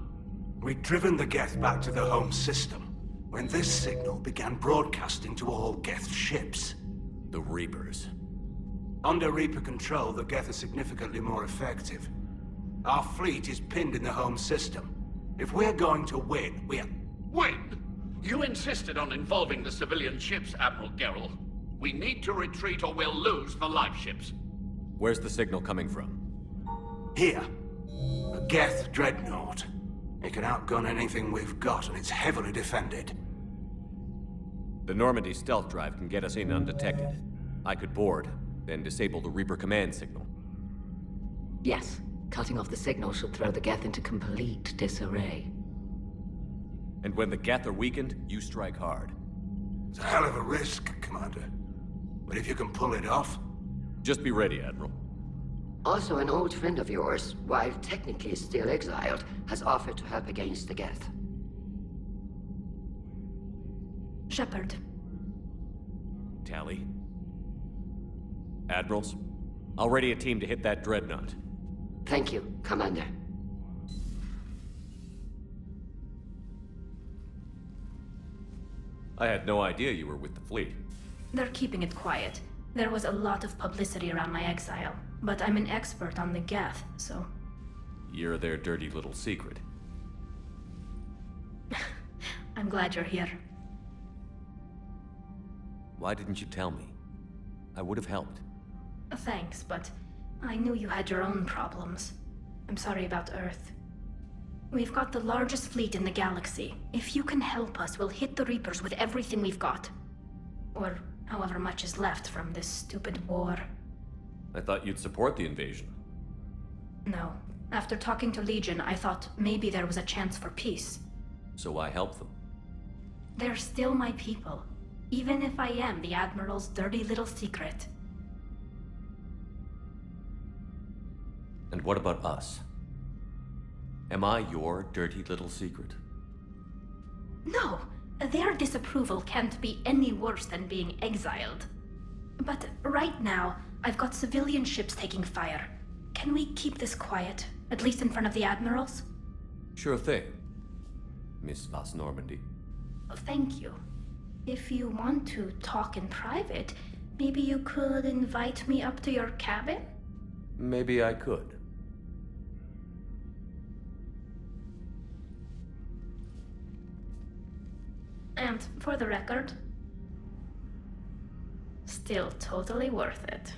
Speaker 1: We'd driven the Geth back to the home system when this signal began broadcasting to all Geth ships.
Speaker 5: The Reapers.
Speaker 1: Under Reaper control, the Geth are significantly more effective. Our fleet is pinned in the home system. If we're going to win,
Speaker 10: Win? You insisted on involving the civilian ships, Admiral Gerrel. We need to retreat or we'll lose the live ships.
Speaker 5: Where's the signal coming from?
Speaker 1: Here. A Geth dreadnought. It can outgun anything we've got, and it's heavily defended.
Speaker 5: The Normandy stealth drive can get us in undetected. I could board, then disable the Reaper command signal.
Speaker 20: Yes, cutting off the signal should throw the Geth into complete disarray.
Speaker 5: And when the Geth are weakened, you strike hard.
Speaker 1: It's a hell of a risk, Commander. But if you can pull it off...
Speaker 5: Just be ready, Admiral.
Speaker 24: Also, an old friend of yours, while technically still exiled, has offered to help against the Geth.
Speaker 3: Shepard.
Speaker 5: Tali. Admirals, I'll ready a team to hit that dreadnought.
Speaker 24: Thank you, Commander.
Speaker 5: I had no idea you were with the fleet.
Speaker 21: They're keeping it quiet. There was a lot of publicity around my exile, but I'm an expert on the Geth, so...
Speaker 5: You're their dirty little secret.
Speaker 21: I'm glad you're here.
Speaker 5: Why didn't you tell me? I would have helped.
Speaker 21: Thanks, but I knew you had your own problems. I'm sorry about Earth. We've got the largest fleet in the galaxy. If you can help us, we'll hit the Reapers with everything we've got. Or however much is left from this stupid war.
Speaker 5: I thought you'd support the invasion.
Speaker 21: No. After talking to Legion, I thought maybe there was a chance for peace.
Speaker 5: So I helped them.
Speaker 21: They're still my people, even if I am the Admiral's dirty little secret.
Speaker 5: And what about us? Am I your dirty little secret?
Speaker 21: No! Their disapproval can't be any worse than being exiled. But right now, I've got civilian ships taking fire. Can we keep this quiet, at least in front of the Admirals?
Speaker 5: Sure thing, Miss Vas Normandy.
Speaker 21: Thank you. If you want to talk in private, maybe you could invite me up to your cabin?
Speaker 5: Maybe I could.
Speaker 21: And for the record, still totally worth it.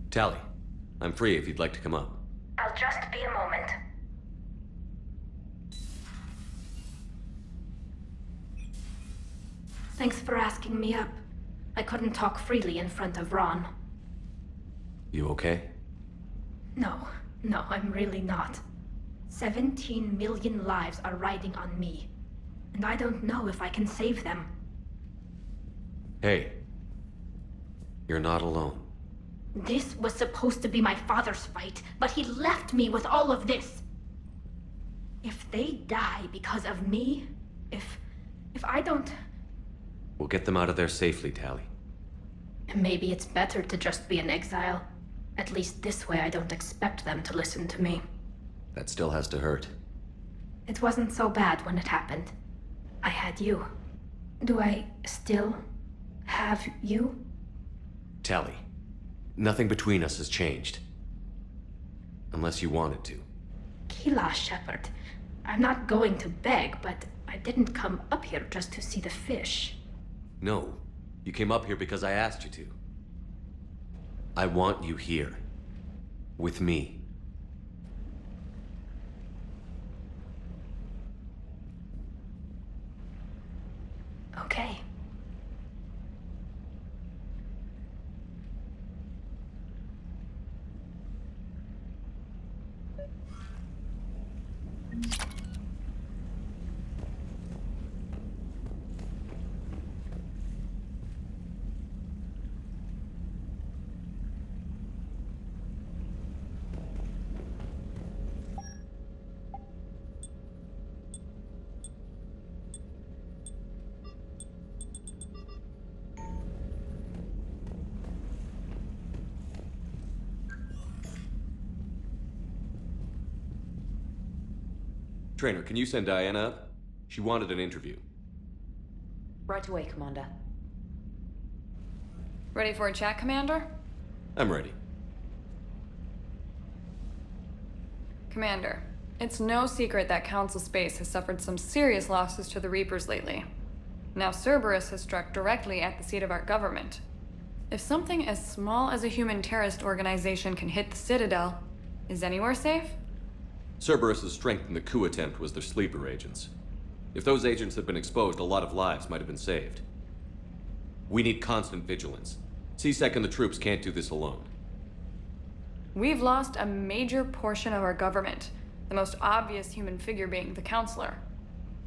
Speaker 5: Tali, I'm free if you'd like to come up.
Speaker 11: I'll just be a moment.
Speaker 21: Thanks for asking me up. I couldn't talk freely in front of Ron.
Speaker 5: You okay?
Speaker 21: No, I'm really not. 17 million lives are riding on me, and I don't know if I can save them.
Speaker 5: Hey, you're not alone.
Speaker 21: This was supposed to be my father's fight, but he left me with all of this. If they die because of me, if I don't...
Speaker 5: We'll get them out of there safely, Tali.
Speaker 21: Maybe it's better to just be in exile. At least this way I don't expect them to listen to me.
Speaker 14: That still has to hurt.
Speaker 21: It wasn't so bad when it happened. I had you. Do I still have you?
Speaker 14: Tali, nothing between us has changed. Unless you wanted to.
Speaker 21: Kila, Shepard. I'm not going to beg, but I didn't come up here just to see the fish.
Speaker 14: No, you came up here because I asked you to. I want you here. With me.
Speaker 21: Okay.
Speaker 5: Trainer, can you send Diana up? She wanted an interview.
Speaker 13: Right away, Commander.
Speaker 3: Ready for a chat, Commander?
Speaker 5: I'm ready.
Speaker 3: Commander, it's no secret that Council Space has suffered some serious losses to the Reapers lately. Now Cerberus has struck directly at the seat of our government. If something as small as a human terrorist organization can hit the Citadel, is anywhere safe?
Speaker 5: Cerberus' strength in the coup attempt was their sleeper agents. If those agents had been exposed, a lot of lives might have been saved. We need constant vigilance. C-Sec and the troops can't do this alone.
Speaker 3: We've lost a major portion of our government, the most obvious human figure being the Counselor.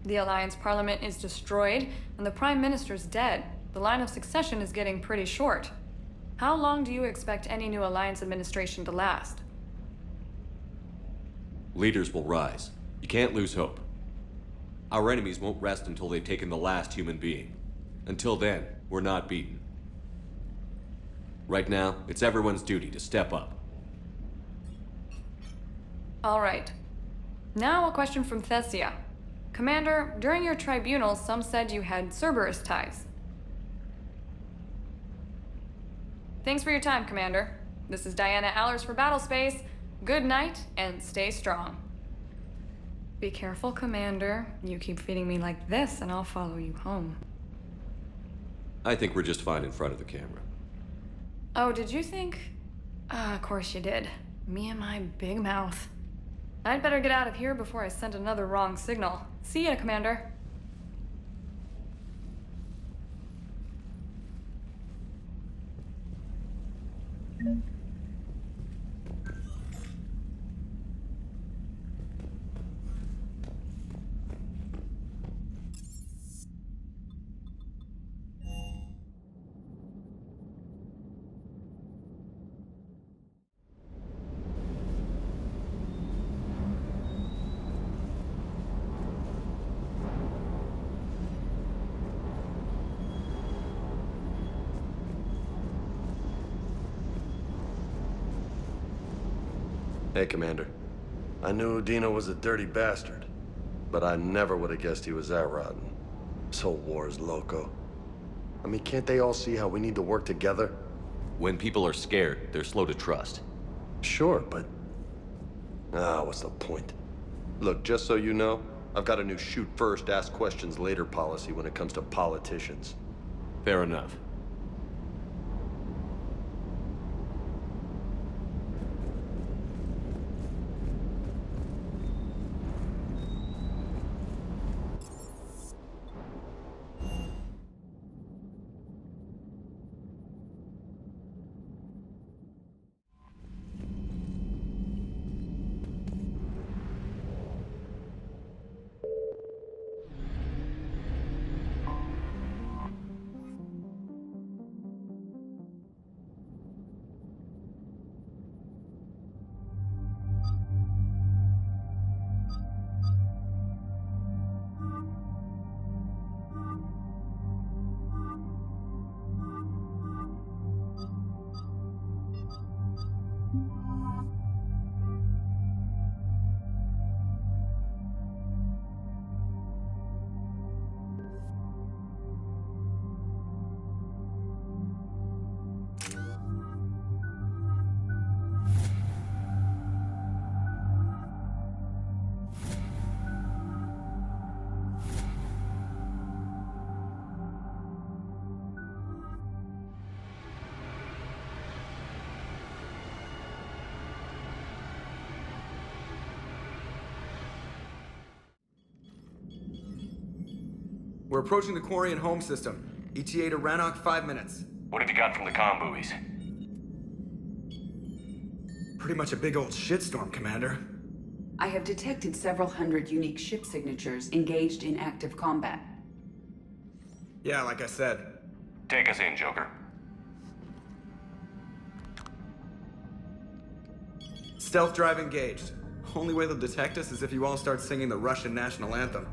Speaker 3: The Alliance Parliament is destroyed, and the Prime Minister's dead. The line of succession is getting pretty short. How long do you expect any new Alliance administration to last?
Speaker 5: Leaders will rise. You can't lose hope. Our enemies won't rest until they've taken the last human being. Until then, we're not beaten. Right now, it's everyone's duty to step up.
Speaker 3: All right. Now a question from Thessia. Commander, during your tribunal, some said you had Cerberus ties. Thanks for your time, Commander. This is Diana Allers for Battlespace. Good night, and stay strong. Be careful, Commander. You keep feeding me like this, and I'll follow you home.
Speaker 5: I think we're just fine in front of the camera.
Speaker 3: Oh, did you think? Of course you did. Me and my big mouth. I'd better get out of here before I send another wrong signal. See ya, Commander.
Speaker 15: Hey, Commander. I knew Udina was a dirty bastard, but I never would have guessed he was that rotten. This whole war is loco. I mean, can't they all see how we need to work together?
Speaker 5: When people are scared, they're slow to trust.
Speaker 15: Sure, but... what's the point? Look, just so you know, I've got a new shoot first, ask questions later policy when it comes to politicians.
Speaker 5: Fair enough.
Speaker 6: We're approaching the Quarian home system. ETA to Rannoch, 5 minutes.
Speaker 8: What have you got from the comm buoys?
Speaker 6: Pretty much a big old shitstorm, Commander.
Speaker 18: I have detected several hundred unique ship signatures engaged in active combat.
Speaker 6: Yeah, like I said.
Speaker 8: Take us in, Joker.
Speaker 6: Stealth drive engaged. Only way they'll detect us is if you all start singing the Russian national anthem.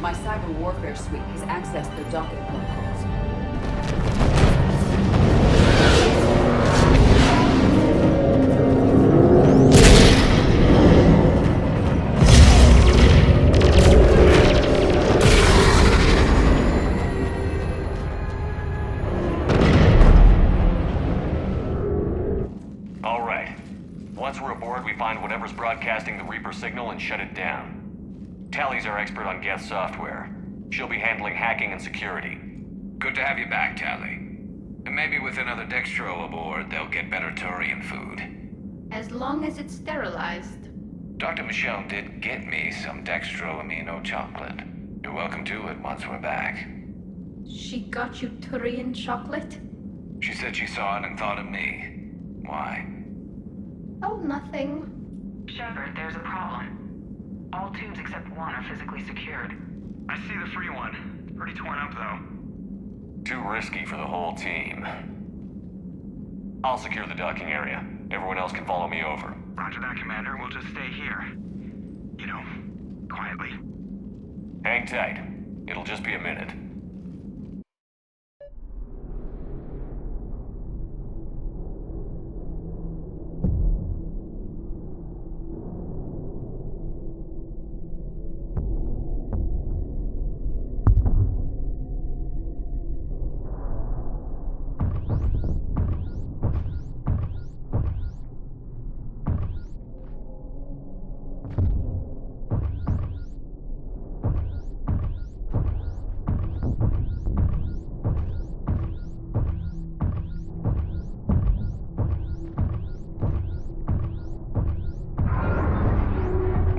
Speaker 18: My cyber warfare suite has accessed their docking protocols.
Speaker 8: All right. Once we're aboard, we find whatever's broadcasting the Reaper signal and shut it down. Tally's our expert on Geth software. She'll be handling hacking and security.
Speaker 9: Good to have you back, Tally. And maybe with another Dextro aboard, they'll get better Turian food.
Speaker 21: As long as it's sterilized.
Speaker 9: Dr. Michelle did get me some Dextro Amino chocolate. You're welcome to it once we're back.
Speaker 21: She got you Turian chocolate?
Speaker 9: She said she saw it and thought of me. Why?
Speaker 21: Oh, nothing.
Speaker 17: Shepard, there's a problem. All tubes except one are physically secured.
Speaker 22: I see the free one. It's pretty torn up, though.
Speaker 8: Too risky for the whole team. I'll secure the docking area. Everyone else can follow me over.
Speaker 22: Roger that, Commander. We'll just stay here. You know, quietly.
Speaker 8: Hang tight. It'll just be a minute.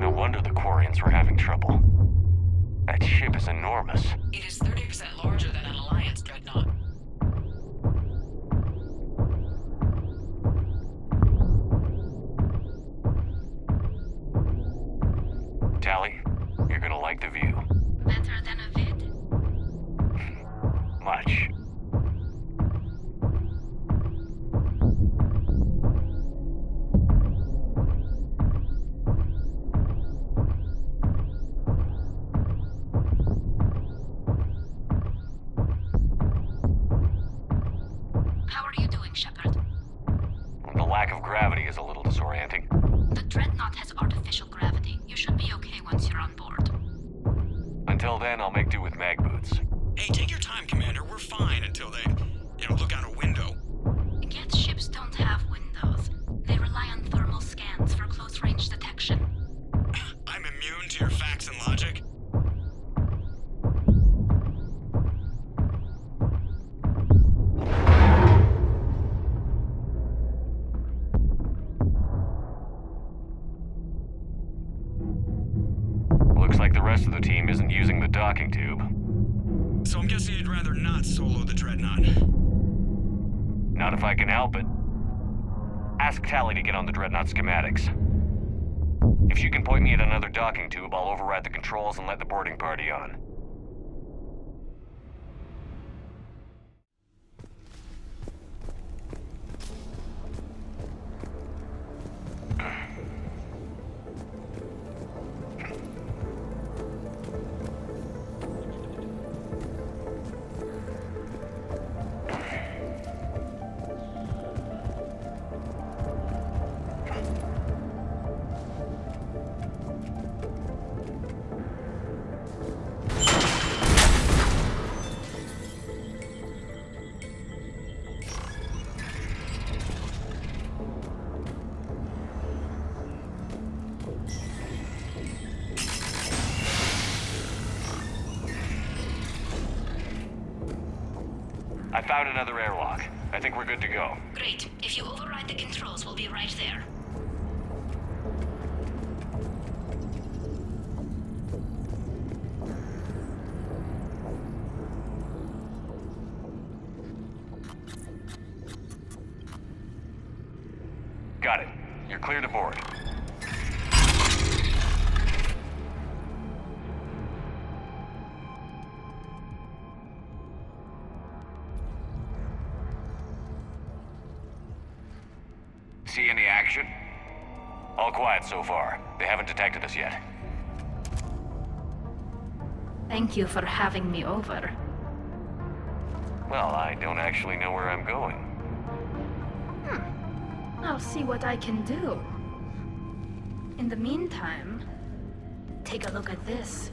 Speaker 8: No wonder the Quarians were having trouble. That ship is enormous.
Speaker 13: It is 30% larger than an Alliance dreadnought.
Speaker 8: Tally, you're gonna like the view.
Speaker 21: Better than a vid?
Speaker 8: Much.
Speaker 21: How are you doing, Shepard?
Speaker 8: The lack of gravity is a little disorienting.
Speaker 21: The Dreadnought has artificial gravity. You should be okay once you're on board.
Speaker 8: Until then, I'll make do with mag boots.
Speaker 22: Hey, take your time, Commander. We're fine until they, look out a window.
Speaker 21: Geth ships don't have windows. They rely on thermal scans for close-range detection.
Speaker 22: I'm immune to your facts and logic.
Speaker 8: Looks like the rest of the team isn't using the docking tube.
Speaker 22: So I'm guessing you'd rather not solo the Dreadnought.
Speaker 8: Not if I can help it. Ask Tally to get on the Dreadnought schematics. If she can point me at another docking tube, I'll override the controls and let the boarding party on. I found another airlock. I think we're good to go.
Speaker 21: Great. If you override the controls, we'll be right there.
Speaker 8: Got it. You're clear to board. See any action? All quiet so far. They haven't detected us yet.
Speaker 21: Thank you for having me over.
Speaker 8: Well, I don't actually know where I'm going.
Speaker 21: I'll see what I can do. In the meantime, take a look at this.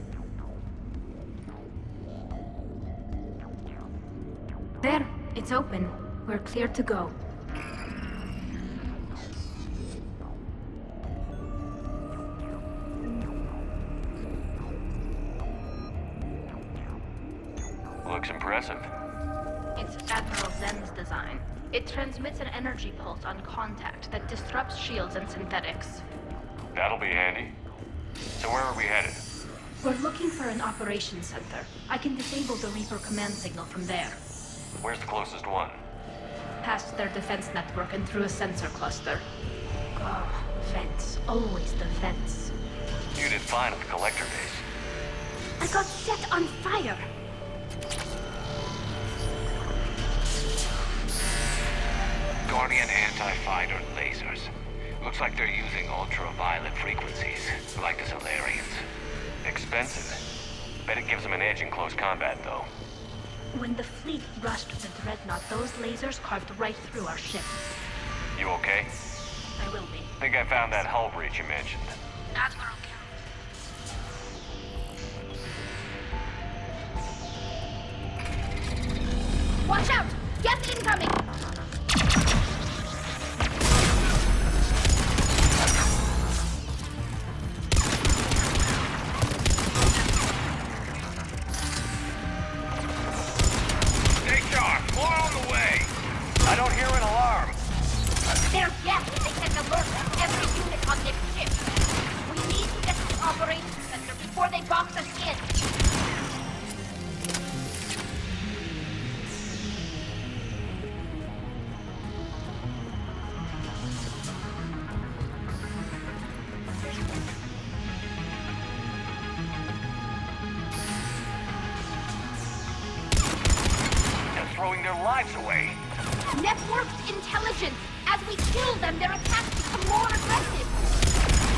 Speaker 21: There, it's open. We're clear to go.
Speaker 8: Looks impressive.
Speaker 21: It's Admiral Zen's design. It transmits an energy pulse on contact that disrupts shields and synthetics.
Speaker 8: That'll be handy. So where are we headed?
Speaker 21: We're looking for an operations center. I can disable the Reaper command signal from there.
Speaker 8: Where's the closest one?
Speaker 21: Past their defense network and through a sensor cluster. Oh, vents. Always the vents.
Speaker 8: You did fine at the collector base.
Speaker 21: I got set on fire!
Speaker 2: Guardian anti-fighter lasers. Looks like they're using ultraviolet frequencies, like the Solarians.
Speaker 8: Expensive. Bet it gives them an edge in close combat, though.
Speaker 21: When the fleet rushed the Dreadnought, those lasers carved right through our ship.
Speaker 8: You okay?
Speaker 21: I will be.
Speaker 8: Think I found that hull breach you mentioned.
Speaker 21: Admiral Carroll. Watch out! Gas incoming!
Speaker 8: I don't hear an alarm.
Speaker 21: There's gas detect alert on every unit on this ship. We need to get to the operations center before they box us in.
Speaker 8: They're throwing their lives away.
Speaker 21: Networked intelligence. As we kill them, their attacks become more aggressive.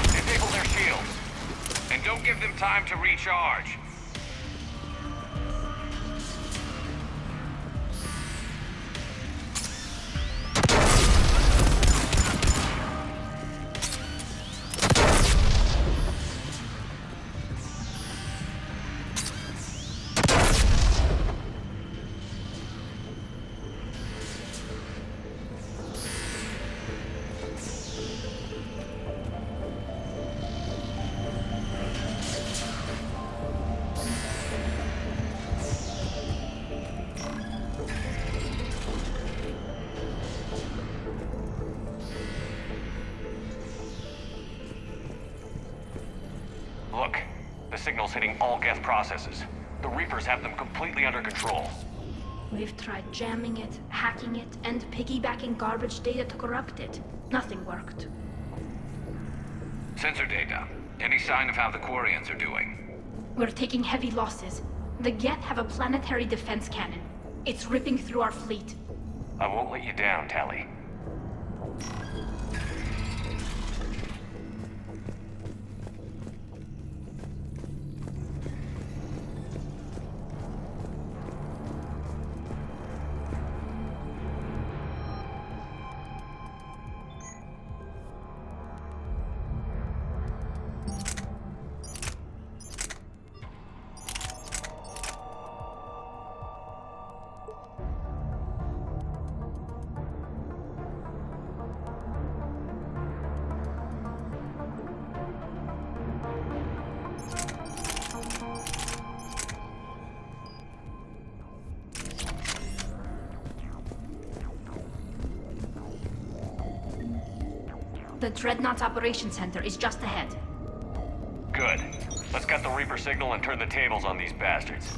Speaker 2: Disable their shields. And don't give them time to recharge.
Speaker 8: Look, the signal's hitting all Geth processes. The Reapers have them completely under control.
Speaker 21: We've tried jamming it, hacking it, and piggybacking garbage data to corrupt it. Nothing worked.
Speaker 2: Sensor data. Any sign of how the Quarians are doing?
Speaker 21: We're taking heavy losses. The Geth have a planetary defense cannon. It's ripping through our fleet.
Speaker 8: I won't let you down, Tali.
Speaker 21: The Dreadnought's Operations Center is just ahead.
Speaker 8: Good. Let's get the Reaper signal and turn the tables on these bastards.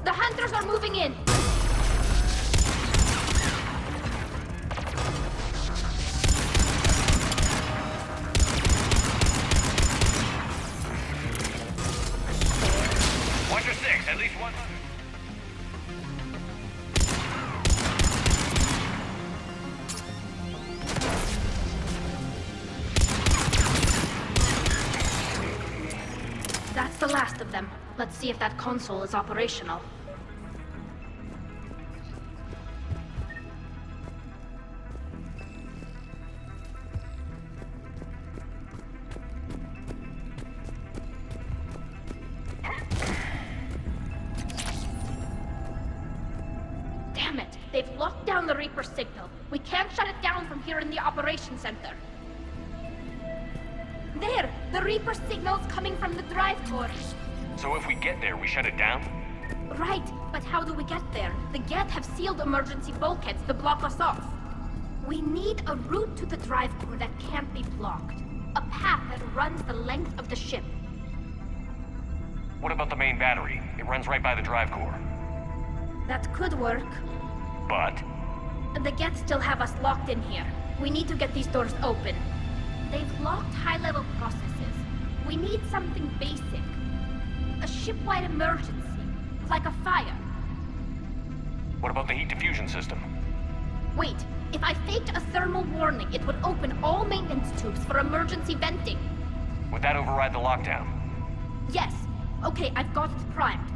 Speaker 21: The Hunters are moving in!
Speaker 8: At least one.
Speaker 21: That's the last of them. Let's see if that console is operational. They've locked down the Reaper signal. We can't shut it down from here in the Operations Center. There! The Reaper signal's coming from the drive core.
Speaker 8: So if we get there, we shut it down?
Speaker 21: Right, but how do we get there? The Geth have sealed emergency bulkheads to block us off. We need a route to the drive core that can't be blocked. A path that runs the length of the ship.
Speaker 8: What about the main battery? It runs right by the drive core.
Speaker 21: That could work.
Speaker 8: But?
Speaker 21: The Geth still have us locked in here. We need to get these doors open. They've locked high-level processes. We need something basic. A ship-wide emergency. Like a fire.
Speaker 8: What about the heat diffusion system?
Speaker 21: Wait, if I faked a thermal warning, it would open all maintenance tubes for emergency venting.
Speaker 8: Would that override the lockdown?
Speaker 21: Yes. Okay, I've got it primed.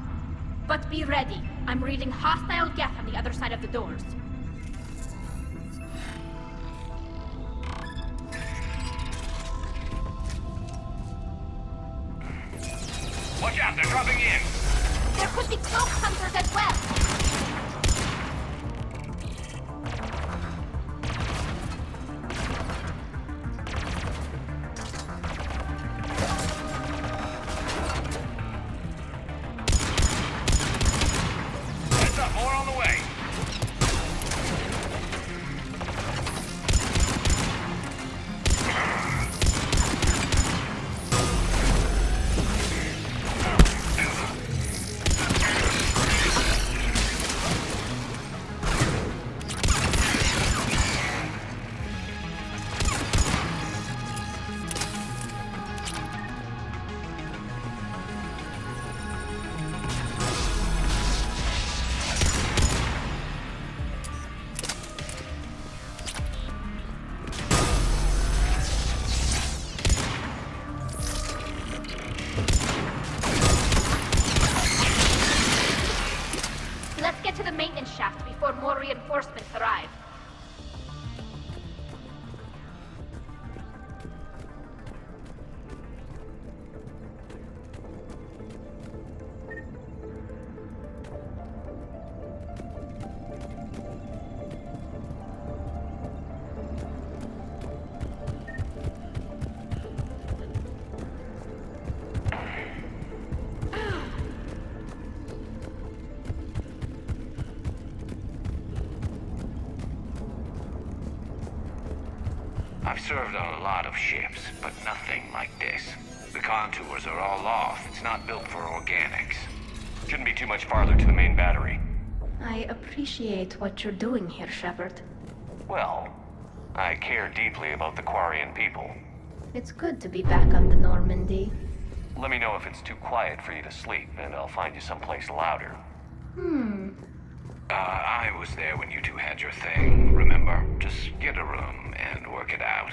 Speaker 21: But be ready. I'm reading hostile Geth on the other side of the doors.
Speaker 8: Watch out, they're dropping in!
Speaker 21: There could be cloak hunters as well! Reinforcements arrive.
Speaker 2: I've served on a lot of ships, but nothing like this. The contours are all off. It's not built for organics.
Speaker 8: Shouldn't be too much farther to the main battery.
Speaker 21: I appreciate what you're doing here, Shepard.
Speaker 8: Well, I care deeply about the Quarian people.
Speaker 21: It's good to be back on the Normandy.
Speaker 8: Let me know if it's too quiet for you to sleep, and I'll find you someplace louder.
Speaker 2: I was there when you two had your thing, remember? Just get a room and work it out.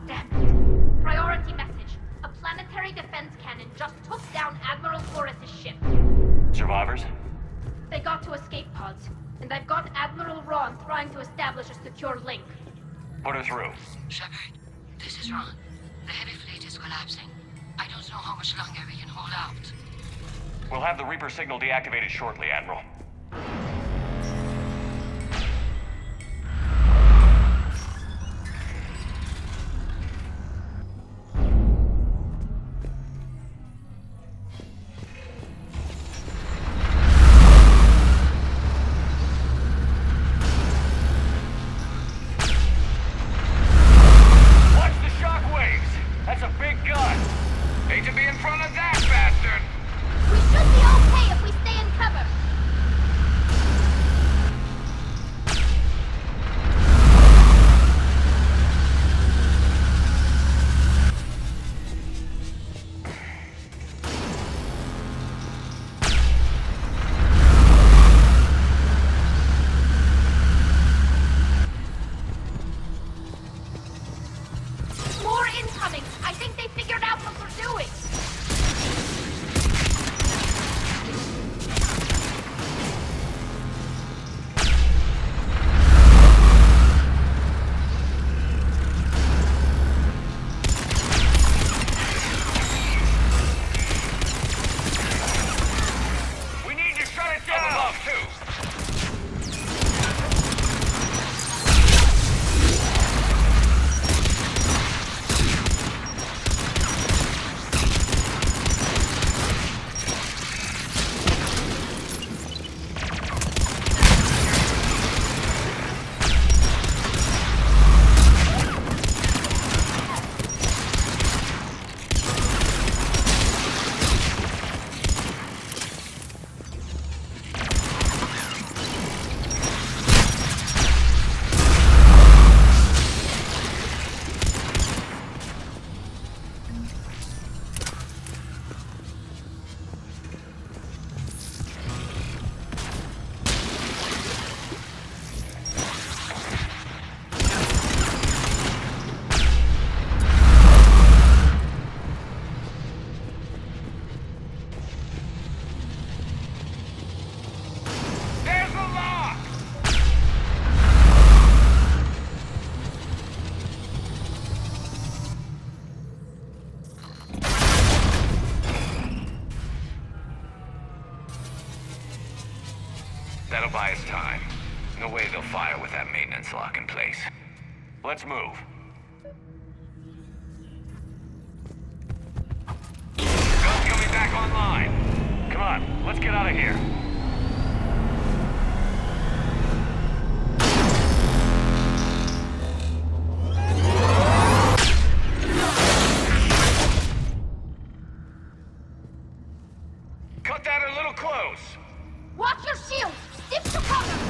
Speaker 21: Damn. Priority message. A planetary defense cannon just took down Admiral Forrest's ship.
Speaker 8: Survivors?
Speaker 21: They got to escape pods, and I've got Admiral Ron trying to establish a secure link.
Speaker 8: Put her through.
Speaker 24: Shepard, this is Ron. The heavy fleet is collapsing. I don't know how much longer we can hold out.
Speaker 8: We'll have the Reaper signal deactivated shortly, Admiral. That'll buy us time. No way they'll fire with that maintenance lock in place. Let's move. Guns coming back online. Come on, let's get out of here. Cut that a little close.
Speaker 21: Watch your shields! Stick to cover!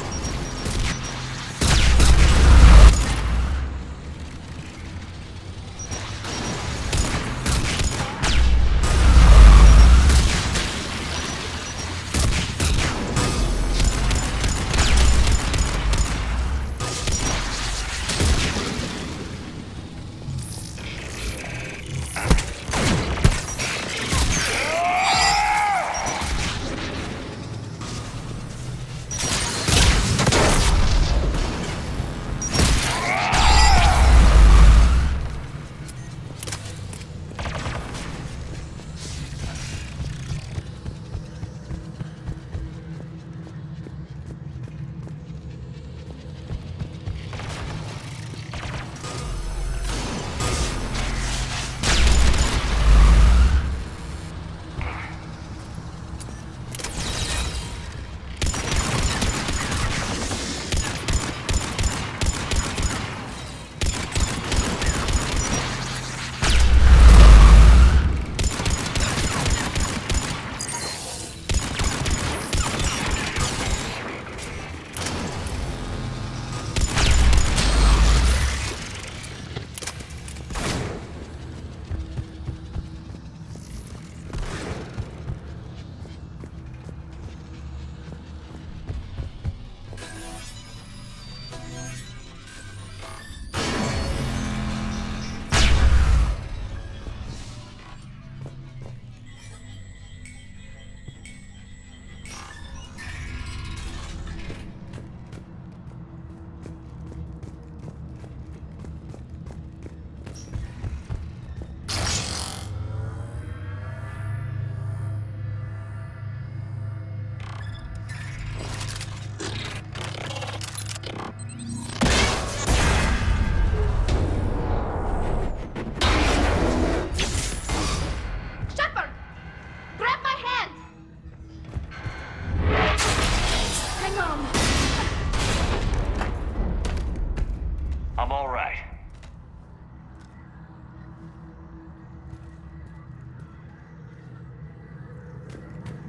Speaker 8: I'm all right.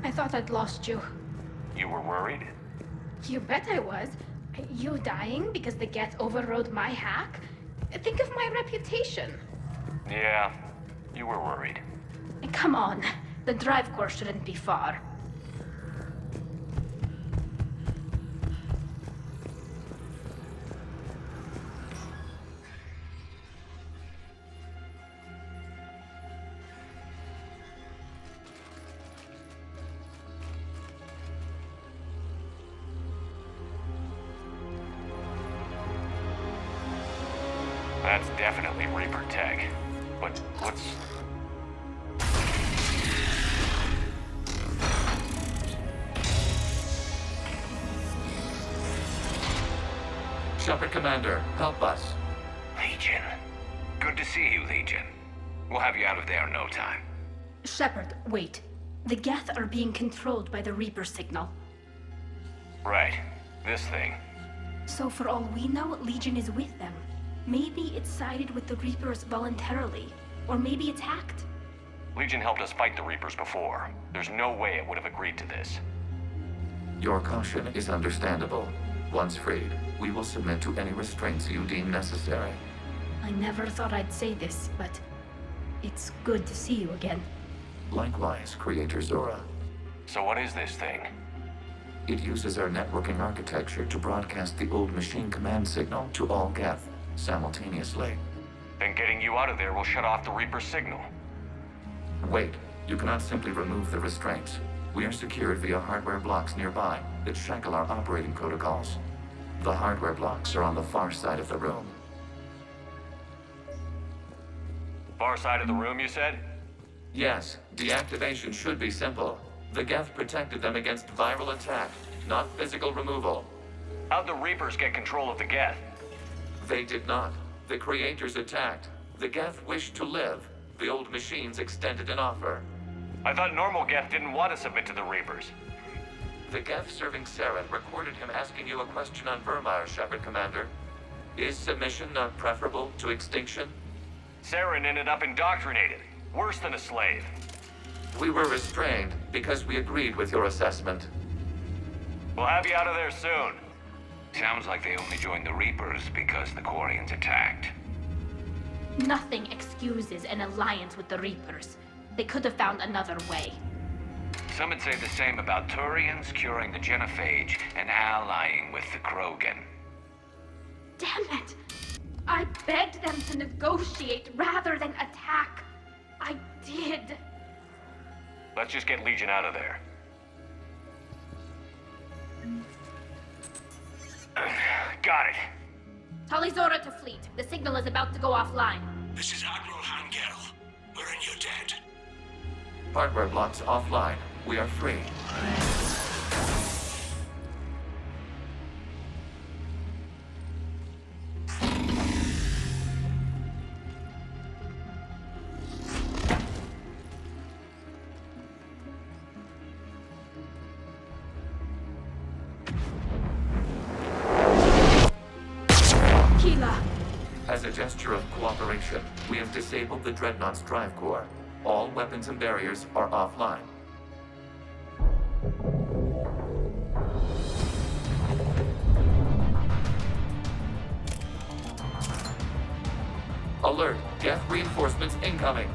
Speaker 21: I thought I'd lost you.
Speaker 8: You were worried?
Speaker 21: You bet I was. You dying because the Geth overrode my hack? Think of my reputation.
Speaker 8: Yeah, you were worried.
Speaker 21: Come on. The drive course shouldn't be far.
Speaker 8: That's definitely Reaper tech. But what's...
Speaker 10: Shepard Commander, help us.
Speaker 2: Legion. Good to see you, Legion. We'll have you out of there in no time.
Speaker 21: Shepard, wait. The Geth are being controlled by the Reaper signal.
Speaker 8: Right. This thing.
Speaker 21: So for all we know, Legion is with them. Maybe it sided with the Reapers voluntarily. Or maybe it's hacked.
Speaker 8: Legion helped us fight the Reapers before. There's no way it would have agreed to this.
Speaker 10: Your caution is understandable. Once freed, we will submit to any restraints you deem necessary.
Speaker 21: I never thought I'd say this, but it's good to see you again.
Speaker 10: Likewise, Creator Zora.
Speaker 8: So what is this thing?
Speaker 10: It uses our networking architecture to broadcast the old machine command signal to all Geth simultaneously.
Speaker 8: Then getting you out of there will shut off the Reaper signal.
Speaker 10: Wait, you cannot simply remove the restraints. We are secured via hardware blocks nearby that shackle our operating protocols. The hardware blocks are on the far side of the room.
Speaker 8: Far side of the room, you said?
Speaker 10: Yes, deactivation should be simple. The Geth protected them against viral attack, not physical removal.
Speaker 8: How'd the Reapers get control of the Geth?
Speaker 10: They did not. The Creators attacked. The Geth wished to live. The old machines extended an offer.
Speaker 8: I thought normal Geth didn't want to submit to the Reapers.
Speaker 10: The Geth serving Saren recorded him asking you a question on Vermeer, Shepard Commander. Is submission not preferable to extinction?
Speaker 8: Saren ended up indoctrinated. Worse than a slave.
Speaker 10: We were restrained because we agreed with your assessment.
Speaker 8: We'll have you out of there soon.
Speaker 2: Sounds like they only joined the Reapers because the Quarians attacked.
Speaker 21: Nothing excuses an alliance with the Reapers. They could have found another way.
Speaker 2: Some would say the same about Turians curing the genophage and allying with the Krogan.
Speaker 21: Damn it! I begged them to negotiate rather than attack. I did.
Speaker 8: Let's just get Legion out of there. Got it.
Speaker 21: Talizora to fleet. The signal is about to go offline.
Speaker 1: This is Admiral Hangel. We're in your debt.
Speaker 10: Hardware blocks offline. We are free. As a gesture of cooperation, we have disabled the Dreadnought's drive core. All weapons and barriers are offline. Alert! Geth reinforcements incoming!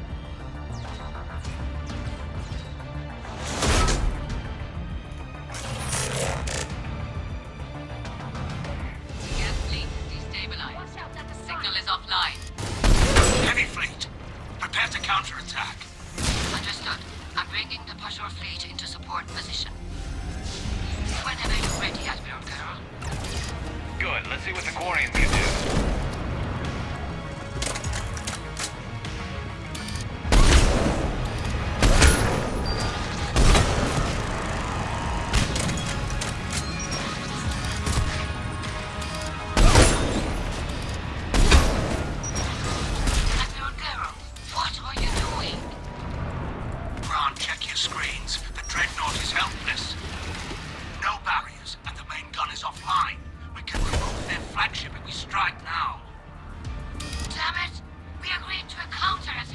Speaker 1: Heavy fleet, prepare to counterattack.
Speaker 24: Understood. I'm bringing the Pashur fleet into support position. Whenever you're ready, Admiral Carroll.
Speaker 8: Good. Let's see what the Quarians can do.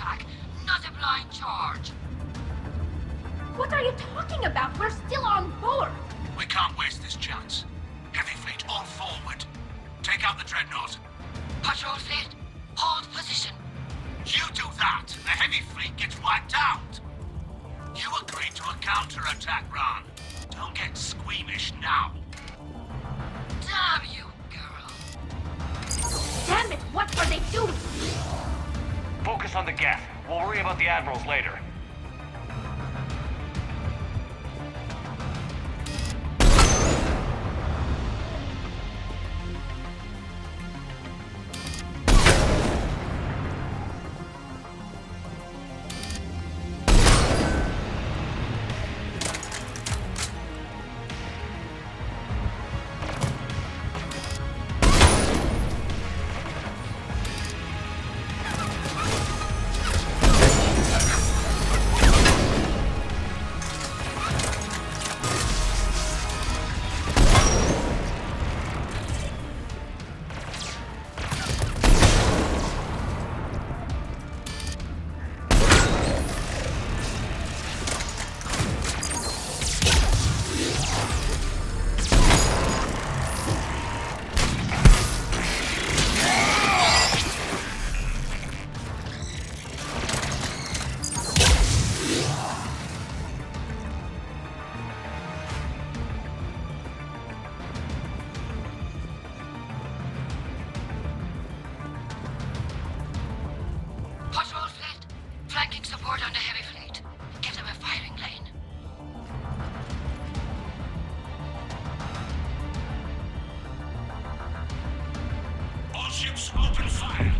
Speaker 24: attack, not a blind charge.
Speaker 21: What are you talking about? We're still on board.
Speaker 1: We can't waste this chance. Heavy fleet, all forward. Take out the dreadnought.
Speaker 24: Patrol fleet, hold position.
Speaker 1: You do that, the heavy fleet gets wiped out. You agreed to a counterattack, Ron. Don't get squeamish now.
Speaker 24: Damn you, girl.
Speaker 21: Damn it, what were they doing?
Speaker 8: Focus on the Geth. We'll worry about the admirals later.
Speaker 24: Patrol fleet, flanking support on the heavy fleet. Give them a firing lane.
Speaker 1: All ships open fire.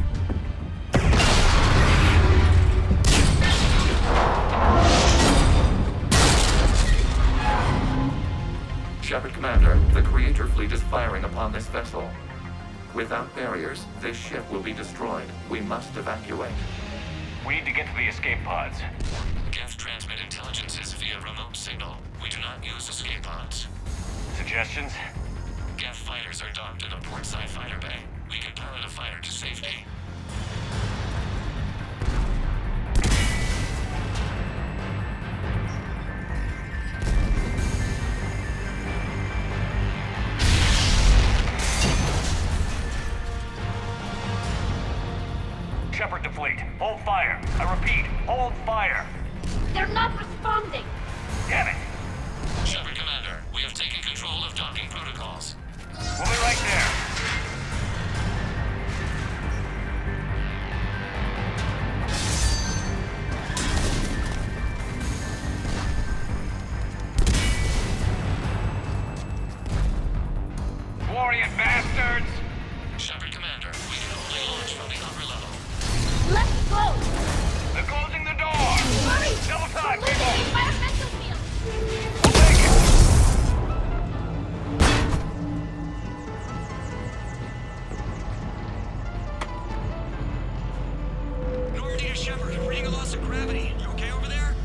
Speaker 10: Shepard Commander, the Creator fleet is firing upon this vessel. Without barriers, this ship will be destroyed. We must evacuate.
Speaker 8: We need to get to the escape pods.
Speaker 10: Geth transmit intelligences via remote signal. We do not use escape pods.
Speaker 8: Suggestions?
Speaker 10: Geth fighters are docked in a portside fighter bay. We can pilot a fighter to safety.
Speaker 8: Shepard to fleet. Hold fire. I repeat, hold fire.
Speaker 21: They're not responding.
Speaker 8: Damn it.
Speaker 10: Shepard Commander, we have taken control of docking protocols.
Speaker 8: We'll be right there. Glorious bastards!
Speaker 10: Shepard Commander, we can only launch from the upper level.
Speaker 21: Let's go!
Speaker 8: They're closing the door!
Speaker 21: Hurry!
Speaker 8: Double time,
Speaker 21: We're
Speaker 8: people!
Speaker 21: losing environmental field!
Speaker 8: We'll take it!
Speaker 4: Normandy to Shepard, reading a loss of gravity. You okay over there?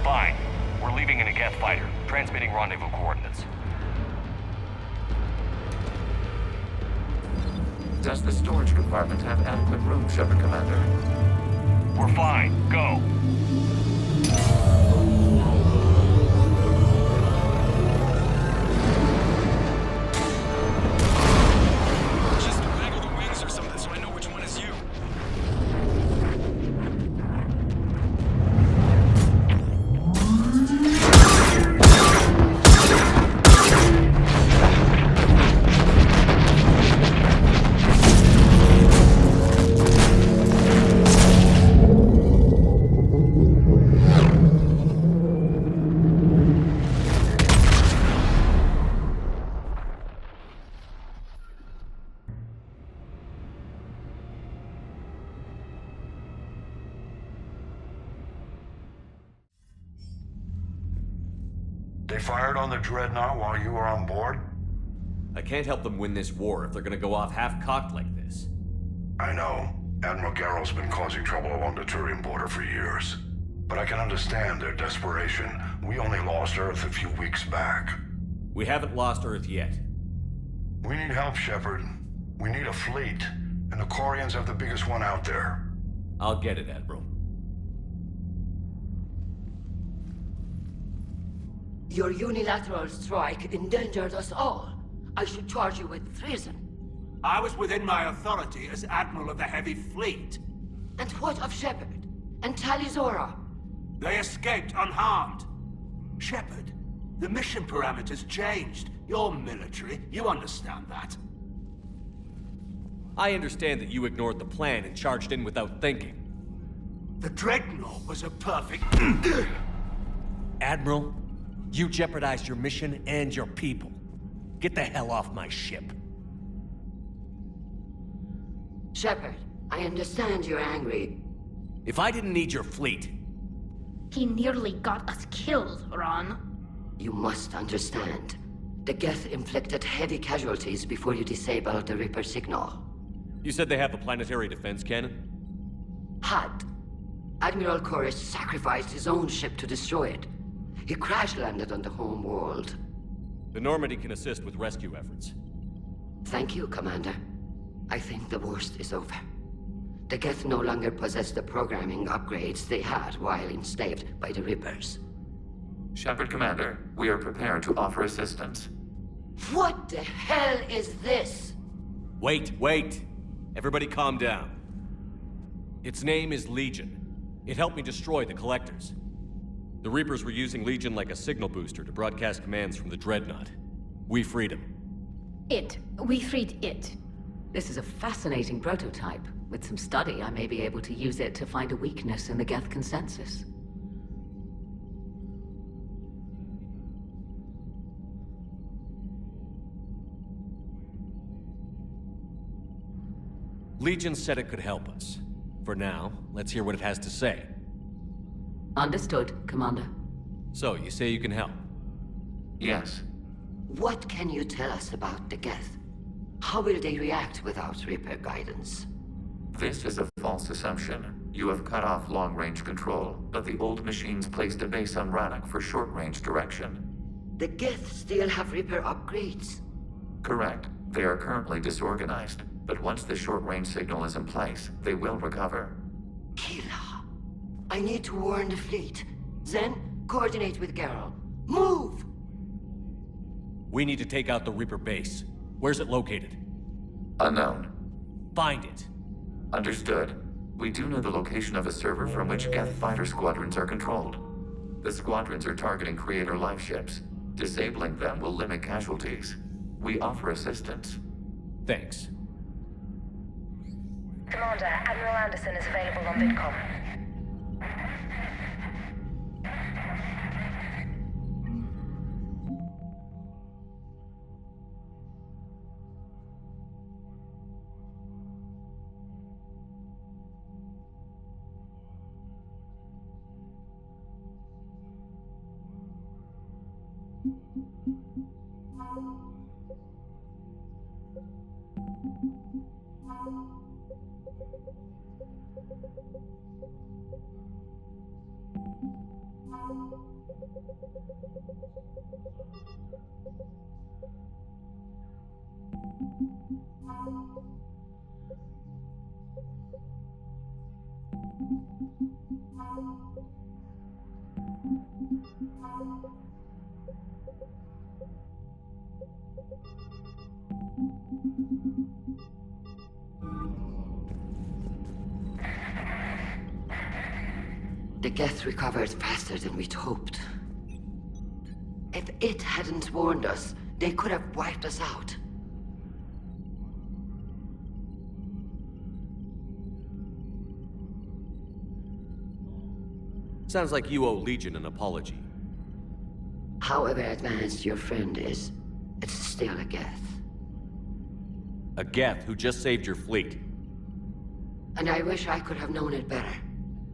Speaker 8: Fine. We're leaving in a Geth fighter, transmitting rendezvous coordinates.
Speaker 10: Does the storage compartment have adequate room, Shepard Commander?
Speaker 8: We're fine. Go.
Speaker 4: Just waggle the wings or something so I know which one is you.
Speaker 7: They fired on the Dreadnought while you were on board?
Speaker 5: I can't help them win this war if they're gonna go off half-cocked like this.
Speaker 7: I know. Admiral Garrow's been causing trouble along the Turian border for years. But I can understand their desperation. We only lost Earth a few weeks back.
Speaker 5: We haven't lost Earth yet.
Speaker 7: We need help, Shepard. We need a fleet. And the Quarians have the biggest one out there.
Speaker 5: I'll get it, Admiral.
Speaker 24: Your unilateral strike endangered us all. I should charge you with treason.
Speaker 1: I was within my authority as Admiral of the Heavy Fleet.
Speaker 24: And what of Shepard? And Talizora?
Speaker 1: They escaped unharmed. Shepard, the mission parameters changed. You're military, you understand that.
Speaker 5: I understand that you ignored the plan and charged in without thinking.
Speaker 1: The Dreadnought was a perfect...
Speaker 5: Admiral, you jeopardized your mission and your people. Get the hell off my ship.
Speaker 24: Shepard, I understand you're angry.
Speaker 5: If I didn't need your fleet...
Speaker 21: He nearly got us killed, Ron.
Speaker 24: You must understand. The Geth inflicted heavy casualties before you disabled the Reaper signal.
Speaker 5: You said they have a planetary defense cannon?
Speaker 24: Had. Admiral Koris sacrificed his own ship to destroy it. He crash-landed on the home world.
Speaker 5: The Normandy can assist with rescue efforts.
Speaker 24: Thank you, Commander. I think the worst is over. The Geth no longer possess the programming upgrades they had while enslaved by the Reapers.
Speaker 10: Shepard, Commander, we are prepared to offer assistance.
Speaker 24: What the hell is this?
Speaker 5: Wait. Everybody calm down. Its name is Legion. It helped me destroy the Collectors. The Reapers were using Legion like a signal booster to broadcast commands from the Dreadnought. We freed him.
Speaker 21: We freed it.
Speaker 20: This is a fascinating prototype. With some study, I may be able to use it to find a weakness in the Geth consensus.
Speaker 5: Legion said it could help us. For now, let's hear what it has to say.
Speaker 20: Understood, Commander.
Speaker 5: So, you say you can help?
Speaker 10: Yes.
Speaker 24: What can you tell us about the Geth? How will they react without Reaper guidance?
Speaker 10: This is a false assumption. You have cut off long-range control, but the old machines placed a base on Rannoch for short-range direction.
Speaker 24: The Geth still have Reaper upgrades?
Speaker 10: Correct. They are currently disorganized, but once the short-range signal is in place, they will recover.
Speaker 24: Kila, I need to warn the fleet. Then, coordinate with Geralt. Move!
Speaker 5: We need to take out the Reaper base. Where's it located?
Speaker 10: Unknown.
Speaker 5: Find it.
Speaker 10: Understood. We do know the location of a server from which Geth fighter squadrons are controlled. The squadrons are targeting Creator life ships. Disabling them will limit casualties. We offer assistance.
Speaker 5: Thanks.
Speaker 11: Commander, Admiral Anderson is available on VidCom.
Speaker 24: The Geth recovered faster than we'd hoped. If it hadn't warned us, they could have wiped us out.
Speaker 5: Sounds like you owe Legion an apology.
Speaker 24: However advanced your friend is, it's still a Geth.
Speaker 5: A Geth who just saved your fleet.
Speaker 24: And I wish I could have known it better.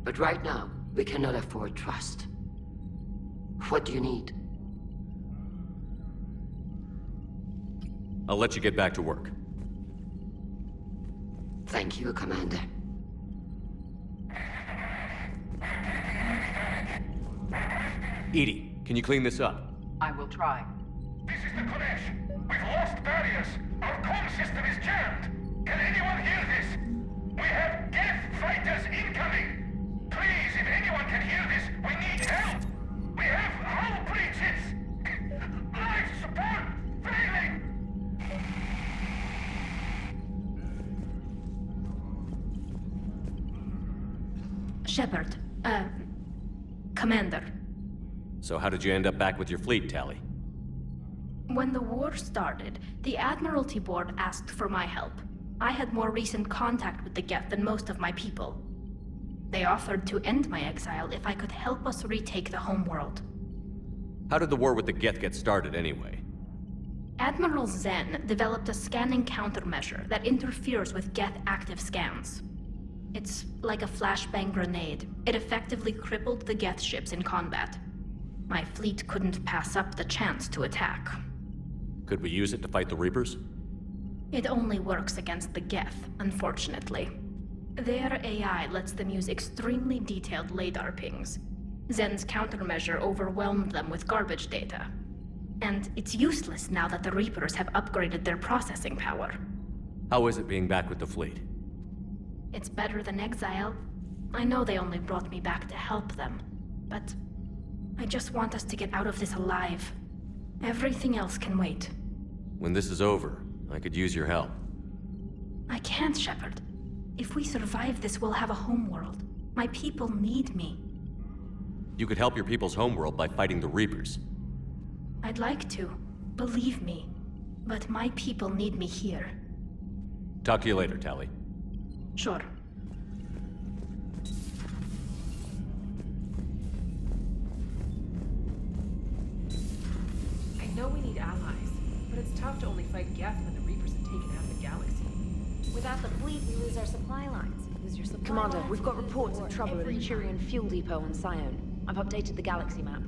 Speaker 24: But right now, we cannot afford trust. What do you need?
Speaker 5: I'll let you get back to work.
Speaker 24: Thank you, Commander.
Speaker 5: EDI, can you clean this up?
Speaker 12: I will try.
Speaker 22: This is the Kodesh. We've lost barriers. Our comm system is jammed. Can anyone hear this? We have Geth fighters incoming!
Speaker 21: Shepard, Commander.
Speaker 14: So how did you end up back with your fleet, Tali?
Speaker 21: When the war started, the Admiralty Board asked for my help. I had more recent contact with the Geth than most of my people. They offered to end my exile if I could help us retake the homeworld.
Speaker 14: How did the war with the Geth get started anyway?
Speaker 21: Admiral Zen developed a scanning countermeasure that interferes with Geth active scans. It's like a flashbang grenade. It effectively crippled the Geth ships in combat. My fleet couldn't pass up the chance to attack.
Speaker 14: Could we use it to fight the Reapers?
Speaker 21: It only works against the Geth, unfortunately. Their AI lets them use extremely detailed LADAR pings. Zen's countermeasure overwhelmed them with garbage data. And it's useless now that the Reapers have upgraded their processing power.
Speaker 14: How is it being back with the fleet?
Speaker 21: It's better than exile. I know they only brought me back to help them, but I just want us to get out of this alive. Everything else can wait.
Speaker 14: When this is over, I could use your help.
Speaker 21: I can't, Shepard. If we survive this, we'll have a homeworld. My people need me.
Speaker 14: You could help your people's homeworld by fighting the Reapers.
Speaker 21: I'd like to. Believe me. But my people need me here.
Speaker 14: Talk to you later, Tali.
Speaker 21: Sure.
Speaker 13: I know we need allies, but it's tough to only fight Geth when the Reapers have taken half the galaxy.
Speaker 12: Without the fleet, we lose our supply lines. Lose your supply
Speaker 16: Commander,
Speaker 12: lines,
Speaker 16: we've got
Speaker 12: we lose
Speaker 16: reports
Speaker 12: war
Speaker 16: of trouble at the
Speaker 12: every
Speaker 16: Turian fuel depot on Scion. I've updated the galaxy map.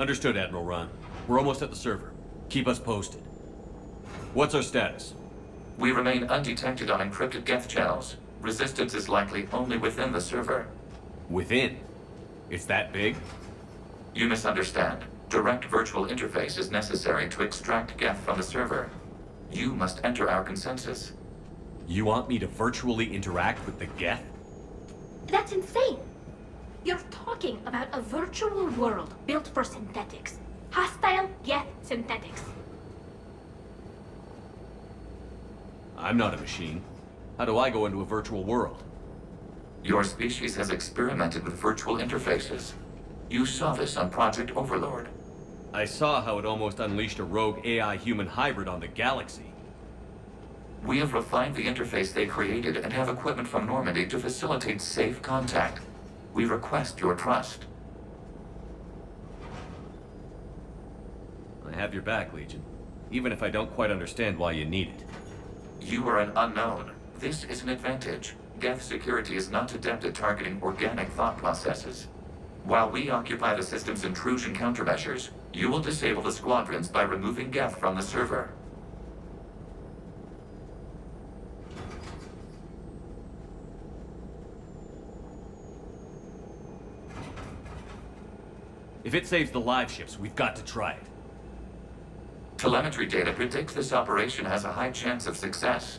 Speaker 14: Understood, Admiral Ron. We're almost at the server. Keep us posted. What's our status?
Speaker 10: We remain undetected on encrypted Geth channels. Resistance is likely only within the server.
Speaker 14: Within? It's that big?
Speaker 10: You misunderstand. Direct virtual interface is necessary to extract Geth from the server. You must enter our consensus.
Speaker 14: You want me to virtually interact with the Geth?
Speaker 21: That's insane! You're talking about a virtual world built for synthetics. Hostile Geth synthetics.
Speaker 14: I'm not a machine. How do I go into a virtual world?
Speaker 10: Your species has experimented with virtual interfaces. You saw this on Project Overlord.
Speaker 5: I saw how it almost unleashed a rogue AI-human hybrid on the galaxy.
Speaker 10: We have refined the interface they created and have equipment from Normandy to facilitate safe contact. We request your trust.
Speaker 5: I have your back, Legion. Even if I don't quite understand why you need it.
Speaker 10: You are an unknown. This is an advantage. Geth security is not adept at targeting organic thought processes. While we occupy the system's intrusion countermeasures, you will disable the squadrons by removing Geth from the server.
Speaker 5: If it saves the live ships, we've got to try it.
Speaker 10: Telemetry data predicts this operation has a high chance of success.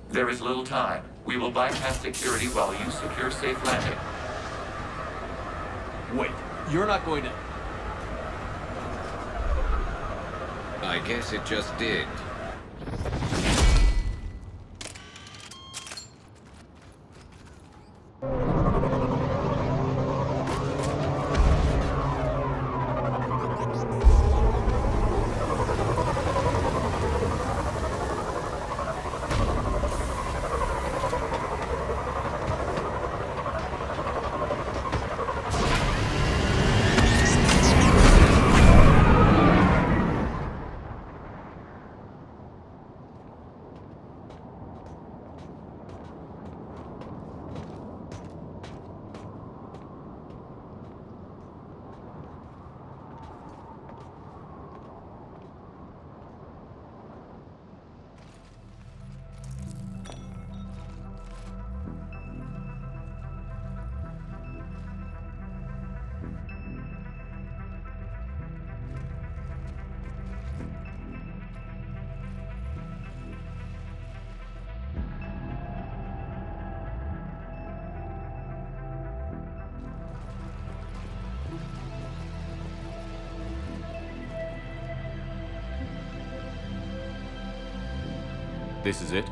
Speaker 10: There is little time. We will bypass security while you secure safe landing.
Speaker 5: Wait, you're not going to...
Speaker 9: I guess it just did.
Speaker 5: This is it?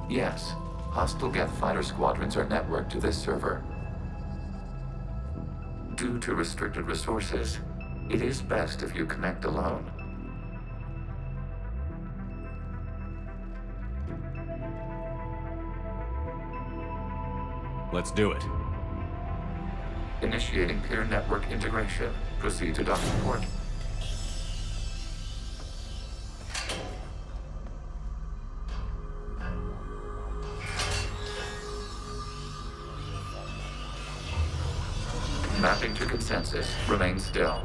Speaker 10: Yes. Hostile Geth fighter squadrons are networked to this server. Due to restricted resources, it is best if you connect alone.
Speaker 5: Let's do it.
Speaker 10: Initiating peer network integration. Proceed to docking port. Mapping to consensus. Remain still.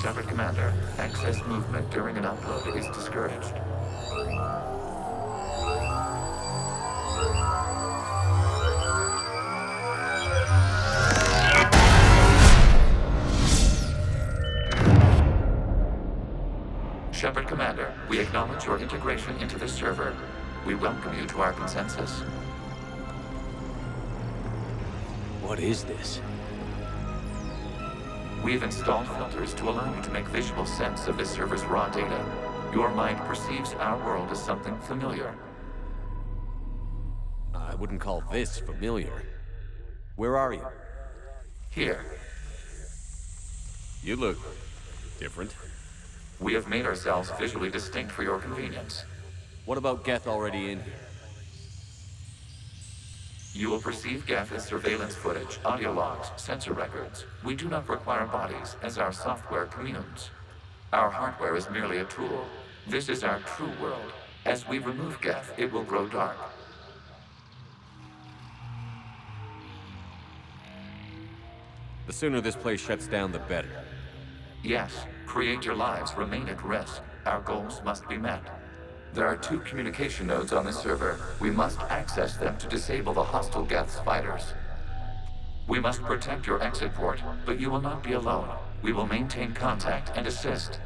Speaker 10: Shepard Commander, excess movement during an upload is discouraged. Shepard Commander, we acknowledge your integration into this server. We welcome you to our consensus.
Speaker 5: What is this?
Speaker 10: We've installed filters to allow you to make visual sense of this server's raw data. Your mind perceives our world as something familiar.
Speaker 5: I wouldn't call this familiar. Where are you?
Speaker 10: Here.
Speaker 5: You look different.
Speaker 10: We have made ourselves visually distinct for your convenience.
Speaker 5: What about Geth already in here?
Speaker 10: You will perceive Geth as surveillance footage, audio logs, sensor records. We do not require bodies, as our software communes. Our hardware is merely a tool. This is our true world. As we remove Geth, it will grow dark.
Speaker 5: The sooner this place shuts down, the better.
Speaker 10: Yes, creator lives remain at risk. Our goals must be met. There are 2 communication nodes on this server. We must access them to disable the hostile Geth's fighters. We must protect your exit port, but you will not be alone. We will maintain contact and assist.